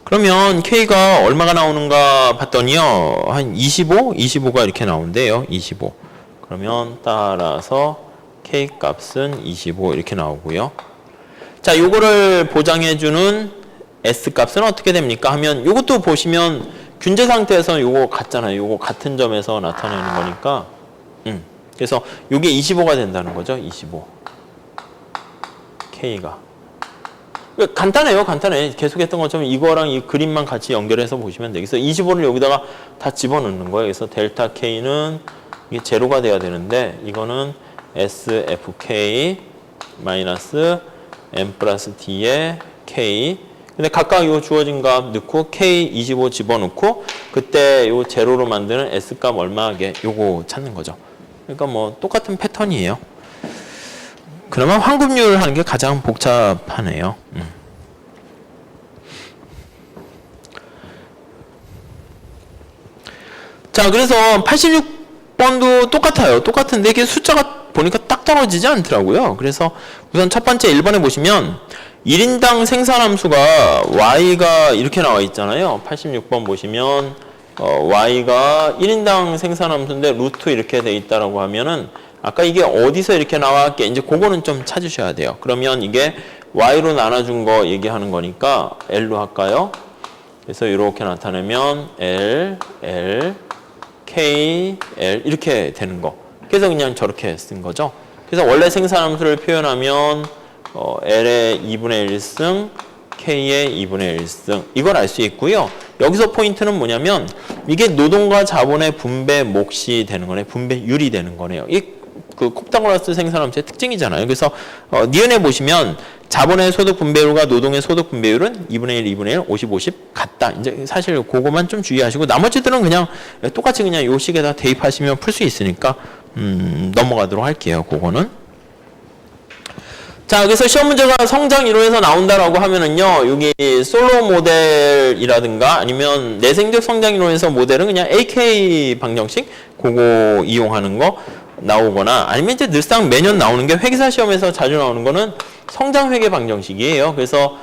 그러면 K가 얼마가 나오는가 봤더니요. 한 25? 25가 이렇게 나온대요. 25. 그러면 따라서 K 값은 25 이렇게 나오고요. 자, 요거를 보장해주는 S 값은 어떻게 됩니까? 하면 요것도 보시면 균제 상태에서 요거 같잖아요. 요거 같은 점에서 나타내는 거니까. 그래서 요게 25가 된다는 거죠. 25. K가. 간단해요. 간단해. 계속했던 것처럼 이거랑 이 그림만 같이 연결해서 보시면 되겠어요. 25를 여기다가 다 집어넣는 거예요. 그래서 델타 K는 이게 제로가 돼야 되는데 이거는 SFK 마이너스 M 플러스 D의 K. 근데 각각 요 주어진 값 넣고 K25 집어넣고 그때 요 제로로 만드는 S 값 얼마게 요거 찾는 거죠. 그러니까 뭐 똑같은 패턴이에요. 그러면 환급률 하는 게 가장 복잡하네요. 자, 그래서 86번도 똑같아요. 똑같은데 이게 숫자가 보니까 딱 떨어지지 않더라고요. 그래서 우선 첫 번째 1번에 보시면 1인당 생산함수가 y가 이렇게 나와 있잖아요. 86번 보시면 y가 1인당 생산함수인데 루트 이렇게 돼 있다라고 하면은 아까 이게 어디서 이렇게 나왔게 이제 그거는 좀 찾으셔야 돼요. 그러면 이게 y로 나눠준 거 얘기하는 거니까 l로 할까요? 그래서 이렇게 나타내면 l, l, k, l 이렇게 되는 거. 그래서 그냥 저렇게 쓴 거죠. 그래서 원래 생산함수를 표현하면 l의 2분의 1승, k의 2분의 1승 이걸 알 수 있고요. 여기서 포인트는 뭐냐면 이게 노동과 자본의 분배 몫이 되는 거네. 분배율이 되는 거네요. 그 콥다고라스 생산함수의 특징이잖아요. 그래서 니은에 보시면 자본의 소득 분배율과 노동의 소득 분배율은 2분의 1, 2분의 1, 50, 50 같다. 이제 사실 그거만 좀 주의하시고 나머지들은 그냥 똑같이 그냥 요 식에다 대입하시면 풀 수 있으니까 넘어가도록 할게요. 그거는. 자, 그래서 시험 문제가 성장 이론에서 나온다라고 하면은요, 여기 솔로 모델이라든가 아니면 내생적 성장 이론에서 모델은 그냥 AK 방정식 그거 이용하는 거 나오거나 아니면 이제 늘상 매년 나오는 게 회계사 시험에서 자주 나오는 거는 성장 회계 방정식이에요. 그래서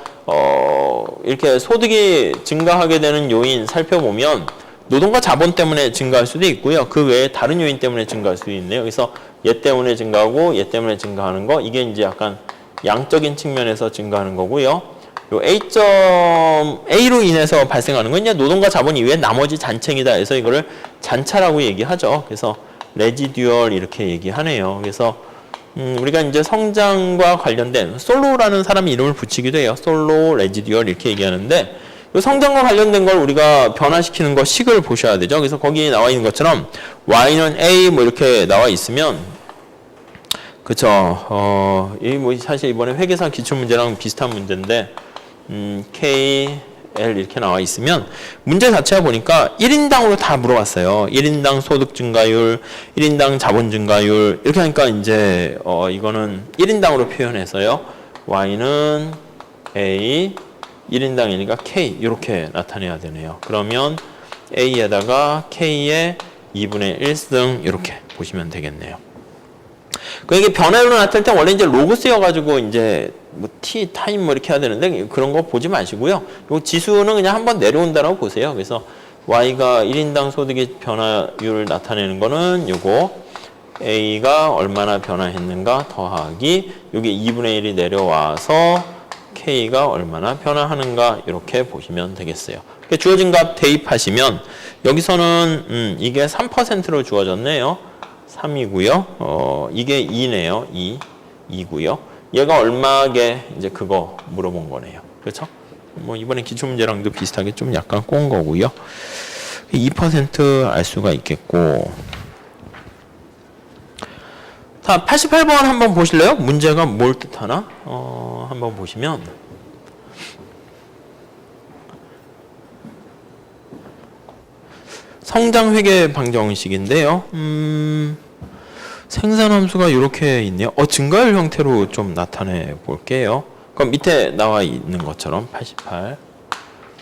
이렇게 소득이 증가하게 되는 요인 살펴보면 노동과 자본 때문에 증가할 수도 있고요. 그 외에 다른 요인 때문에 증가할 수도 있네요. 그래서 얘 때문에 증가하고 얘 때문에 증가하는 거 이게 이제 약간 양적인 측면에서 증가하는 거고요. 요 A로 인해서 발생하는 건 이제 노동과 자본 이외에 나머지 잔챙이다 해서 이거를 잔차라고 얘기하죠. 그래서 레지듀얼 이렇게 얘기하네요. 그래서 우리가 이제 성장과 관련된 솔로라는 사람이 이름을 붙이기도 해요. 솔로, 레지듀얼 이렇게 얘기하는데 이 성장과 관련된 걸 우리가 변화시키는 거 식을 보셔야 되죠. 그래서 거기 나와 있는 것처럼 y는 a 뭐 이렇게 나와 있으면 그쵸. 이 뭐 사실 이번에 회계사 기출문제랑 비슷한 문제인데 K, L 이렇게 나와 있으면 문제 자체가 보니까 1인당으로 다 물어봤어요. 1인당 소득 증가율, 1인당 자본 증가율 이렇게 하니까 이제 이거는 1인당으로 표현해서요. Y는 A, 1인당이니까 K 이렇게 나타내야 되네요. 그러면 A에다가 K의 2분의 1승 이렇게 보시면 되겠네요. 이게 변화율로 나타낼 때 원래 이제 로그 쓰여가지고 이제 뭐 t 타임 뭐 이렇게 해야 되는데 그런 거 보지 마시고요. 요 지수는 그냥 한번 내려온다라고 보세요. 그래서 y가 1인당 소득의 변화율을 나타내는 거는 요거 a가 얼마나 변화했는가 더하기 요게 2분의 1이 내려와서 k가 얼마나 변화하는가 이렇게 보시면 되겠어요. 주어진 값 대입하시면 여기서는 이게 3%로 주어졌네요. 3이고요. 이게 2네요. 2고요. 얘가 얼마게 이제 그거 물어본 거네요. 그렇죠? 뭐 이번에 기출문제랑도 비슷하게 좀 약간 꼰 거고요. 2% 알 수가 있겠고. 자, 88번 한번 보실래요? 문제가 뭘 뜻하나? 한번 보시면 성장 회계 방정식인데요. 생산함수가 이렇게 있네요. 증가율 형태로 좀 나타내 볼게요. 그럼 밑에 나와 있는 것처럼 88.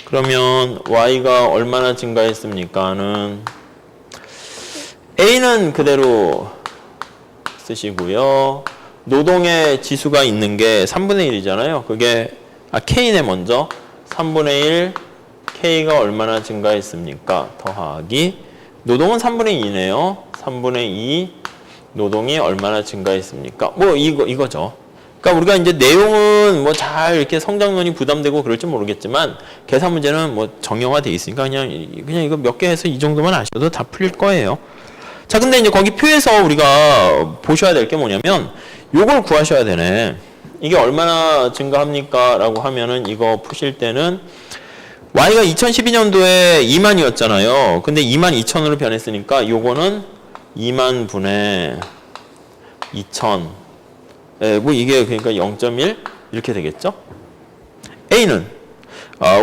그러면 y가 얼마나 증가했습니까는 a는 그대로 쓰시고요. 노동의 지수가 있는 게 3분의 1이잖아요. 그게 k네 먼저 3분의 1 K가 얼마나 증가했습니까? 더하기 노동은 3분의 2네요. 3분의 2 노동이 얼마나 증가했습니까? 뭐 이거죠. 그러니까 우리가 이제 내용은 뭐 잘 이렇게 성장론이 부담되고 그럴지 모르겠지만 계산 문제는 뭐 정형화돼 있으니까 그냥 이거 몇 개 해서 이 정도만 아셔도 다 풀릴 거예요. 자, 근데 이제 거기 표에서 우리가 보셔야 될 게 뭐냐면 요걸 구하셔야 되네. 이게 얼마나 증가합니까? 라고 하면은 이거 푸실 때는 Y가 2012년도에 2만이었잖아요. 근데 22,000으로 변했으니까 요거는 2만 분의 2,000. 예, 뭐 이게 그러니까 0.1 이렇게 되겠죠? A는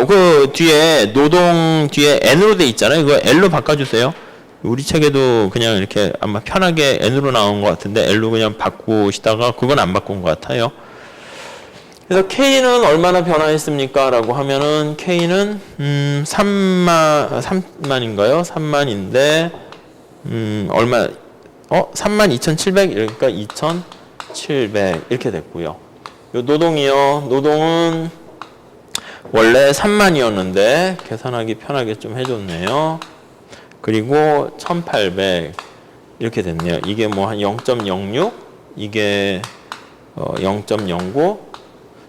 그 뒤에 노동 뒤에 N으로 돼 있잖아요. 그거 L로 바꿔주세요. 우리 책에도 그냥 이렇게 아마 편하게 N으로 나온 것 같은데 L로 그냥 바꾸시다가 그건 안 바꾼 것 같아요. 그래서 K는 얼마나 변화했습니까? 라고 하면은 K는 3만인가요? 3만인데 얼마 32,700 그러니까 2,700 이렇게 됐고요. 요 노동이요. 노동은 원래 3만이었는데 계산하기 편하게 좀 해줬네요. 그리고 1,800 이렇게 됐네요. 이게 뭐 한 0.06 이게 0.09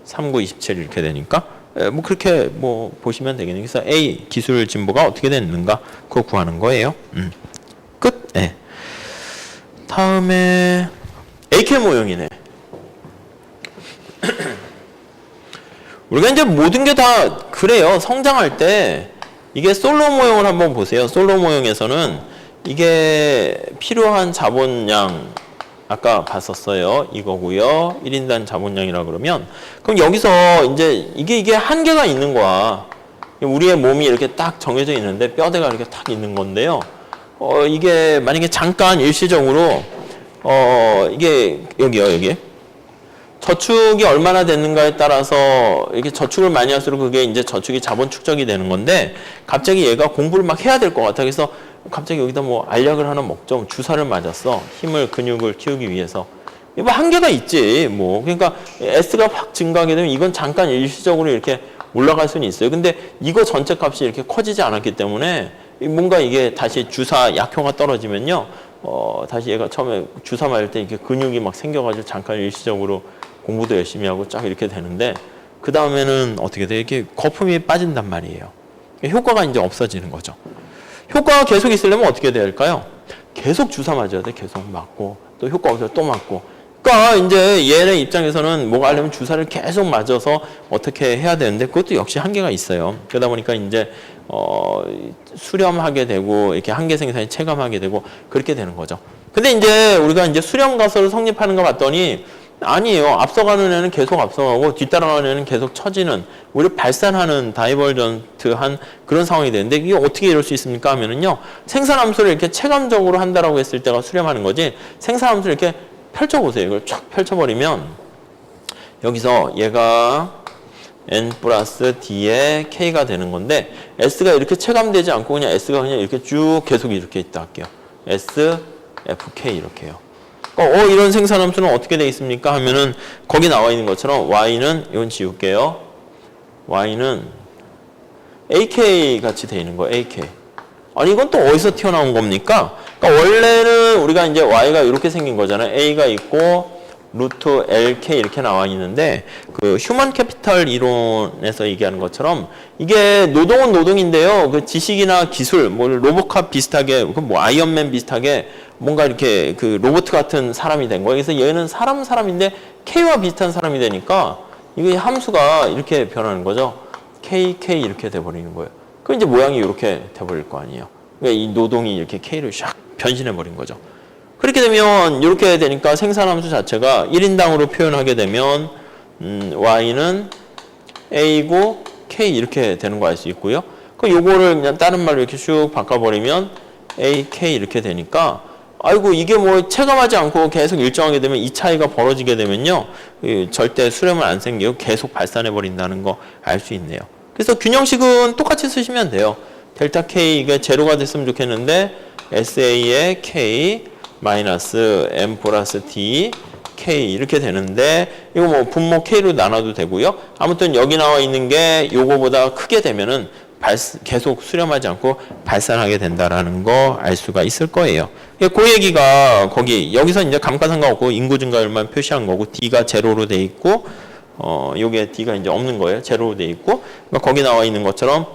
3927 이렇게 되니까 뭐 그렇게 뭐 보시면 되겠네요. 그래서 A 기술 진보가 어떻게 됐는가 그거 구하는 거예요. 끝. 네. 다음에 AK 모형이네. 우리가 이제 모든 게 다 그래요. 성장할 때 이게 솔로 모형을 한번 보세요. 솔로 모형에서는 이게 필요한 자본량 아까 봤었어요. 이거고요. 1인당 자본량이라 그러면 그럼 여기서 이제 이게 한계가 있는 거야. 우리의 몸이 이렇게 딱 정해져 있는데 뼈대가 이렇게 딱 있는 건데요. 이게 만약에 잠깐 일시적으로 이게 여기요, 여기. 저축이 얼마나 됐는가에 따라서 이렇게 저축을 많이 할수록 그게 이제 저축이 자본 축적이 되는 건데 갑자기 얘가 공부를 막 해야 될 것 같아. 그래서 갑자기 여기다 뭐 알약을 하나 먹죠. 주사를 맞았어. 힘을, 근육을 키우기 위해서. 뭐 한계가 있지. 뭐. 그러니까 S가 확 증가하게 되면 이건 잠깐 일시적으로 이렇게 올라갈 수는 있어요. 근데 이거 전체 값이 이렇게 커지지 않았기 때문에 뭔가 이게 다시 주사 약효가 떨어지면요. 다시 얘가 처음에 주사 맞을 때 이렇게 근육이 막 생겨가지고 잠깐 일시적으로 공부도 열심히 하고 쫙 이렇게 되는데 그 다음에는 어떻게 돼? 이렇게 거품이 빠진단 말이에요. 효과가 이제 없어지는 거죠. 효과가 계속 있으려면 어떻게 돼야 할까요? 계속 주사 맞아야 돼. 계속 맞고 또 효과 없어요. 또 맞고. 그러니까 이제 얘네 입장에서는 뭐가 하려면 주사를 계속 맞아서 어떻게 해야 되는데 그것도 역시 한계가 있어요. 그러다 보니까 이제 수렴하게 되고 이렇게 한계 생산이 체감하게 되고 그렇게 되는 거죠. 근데 이제 우리가 이제 수렴 가설을 성립하는 거 봤더니 아니에요. 앞서가는 애는 계속 앞서가고 뒤따라가는 애는 계속 처지는 오히려 발산하는 다이버전트한 그런 상황이 되는데 이게 어떻게 이럴 수 있습니까 하면은요. 생산함수를 이렇게 체감적으로 한다라고 했을 때가 수렴하는 거지 생산함수를 이렇게 펼쳐보세요. 이걸 쫙 펼쳐버리면 여기서 얘가 n 플러스 d의 k가 되는 건데 s가 이렇게 체감되지 않고 그냥 s가 그냥 이렇게 쭉 계속 이렇게 있다 할게요. s, fk 이렇게요. 이런 생산함수는 어떻게 되어 있습니까? 하면은 거기 나와 있는 것처럼 y는 이건 지울게요. y는 ak 같이 되어 있는 거예요. ak. 아니 이건 또 어디서 튀어나온 겁니까? 그러니까 원래는 우리가 이제 y가 이렇게 생긴 거잖아요. a가 있고 루트 lk 이렇게 나와 있는데 그 휴먼 캐피털 이론에서 얘기하는 것처럼 이게 노동은 노동인데요. 그 지식이나 기술, 뭐 로봇캅 비슷하게, 뭐 아이언맨 비슷하게 뭔가 이렇게 그 로봇 같은 사람이 된 거예요. 그래서 얘는 사람인데 K와 비슷한 사람이 되니까 이게 함수가 이렇게 변하는 거죠. KK 이렇게 돼버리는 거예요. 그럼 이제 모양이 이렇게 돼버릴 거 아니에요. 그러니까 이 노동이 이렇게 K를 샥 변신해버린 거죠. 그렇게 되면 이렇게 되니까 생산함수 자체가 1인당으로 표현하게 되면 Y는 A고 K 이렇게 되는 거 알 수 있고요. 그 요거를 그냥 다른 말로 이렇게 슉 바꿔버리면 A, K 이렇게 되니까 아이고 이게 뭐 체감하지 않고 계속 일정하게 되면 이 차이가 벌어지게 되면요. 절대 수렴은 안 생기고 계속 발산해버린다는 거 알 수 있네요. 그래서 균형식은 똑같이 쓰시면 돼요. 델타 K 이게 제로가 됐으면 좋겠는데 SA의 K 마이너스 M 플러스 D K 이렇게 되는데 이거 뭐 분모 K로 나눠도 되고요. 아무튼 여기 나와 있는 게 요거보다 크게 되면은 계속 수렴하지 않고 발산하게 된다라는 거 알 수가 있을 거예요. 그 얘기가 여기서 이제 감가상각 없고 인구 증가율만 표시한 거고 D가 제로로 돼 있고 요게 D가 이제 없는 거예요. 제로로 돼 있고 그러니까 거기 나와 있는 것처럼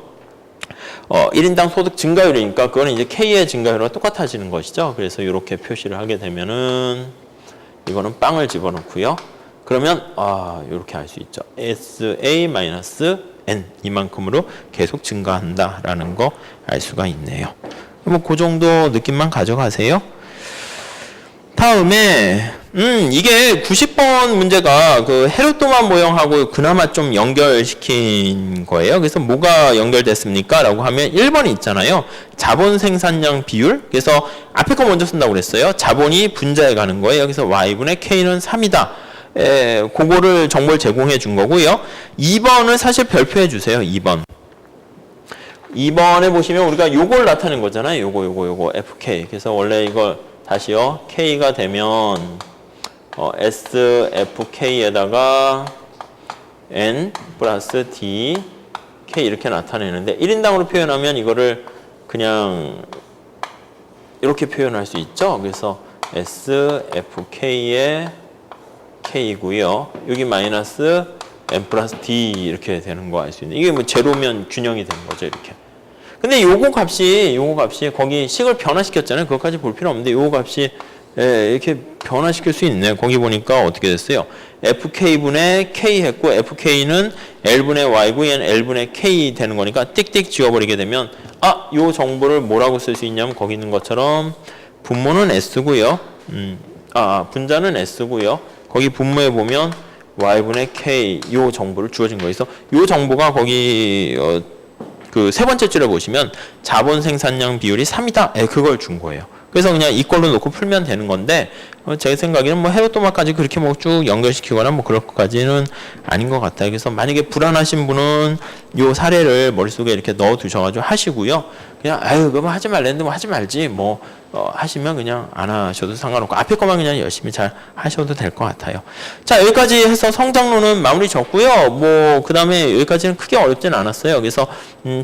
1인당 소득 증가율이니까 그거는 이제 K의 증가율과 똑같아지는 것이죠. 그래서 이렇게 표시를 하게 되면은 이거는 빵을 집어넣고요. 그러면 이렇게 알 수 있죠. SA-N 이만큼으로 계속 증가한다라는 거 알 수가 있네요. 뭐 그 정도 느낌만 가져가세요. 다음에 이게 90번 문제가 그 헤르토만 모형하고 그나마 좀 연결시킨 거예요. 그래서 뭐가 연결됐습니까? 라고 하면 1번이 있잖아요. 자본 생산량 비율. 그래서 앞에 거 먼저 쓴다고 그랬어요. 자본이 분자에 가는 거예요. 그래서 y분의 k는 3이다. 그거를 정보를 제공해 준 거고요. 2번을 사실 별표해 주세요. 2번. 2번에 보시면 우리가 요걸 나타낸 거잖아요. 요거 fk. 그래서 원래 이걸 다시요. k가 되면 sfk에다가 n 플러스 d k 이렇게 나타내는데 1인당으로 표현하면 이거를 그냥 이렇게 표현할 수 있죠. 그래서 sfk의 k이고요. 여기 마이너스 n 플러스 d 이렇게 되는 거 알 수 있는. 이게 뭐 제로면 균형이 되는 거죠. 이렇게. 근데 요거 값이 거기 식을 변화시켰잖아요. 그것까지 볼 필요 없는데 요거 값이 이렇게 변화시킬 수 있네. 거기 보니까 어떻게 됐어요? fk분의 k 했고 fk는 l분의 y고 얘는 l분의 k 되는 거니까 띡띡 지워버리게 되면 요 정보를 뭐라고 쓸 수 있냐면 거기 있는 것처럼 분모는 s고요. 분자는 s고요. 거기 분모에 보면 y분의 k 요 정보를 주어진 거예요. 그래서 요 정보가 거기 그 세 번째 줄에 보시면 자본 생산량 비율이 3이다. 그걸 준 거예요. 그래서 그냥 이걸로 놓고 풀면 되는 건데 제 생각에는 뭐 헤르토마까지 그렇게 뭐 쭉 연결시키거나 뭐 그럴 것까지는 아닌 것 같아요. 그래서 만약에 불안하신 분은 요 사례를 머릿속에 이렇게 넣어 두셔가지고 하시고요. 그냥 그거 하지 말랬는데 뭐 하지 말지 뭐 하시면 그냥 안 하셔도 상관없고 앞에 것만 그냥 열심히 잘 하셔도 될 것 같아요. 자, 여기까지 해서 성장론은 마무리 졌고요. 뭐 그 다음에 여기까지는 크게 어렵진 않았어요. 그래서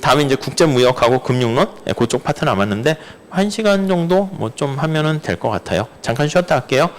다음에 이제 국제무역하고 금융론 그쪽 파트 남았는데 1시간 정도 뭐 좀 하면은 될 것 같아요. 잠깐 쉬었다 할게요.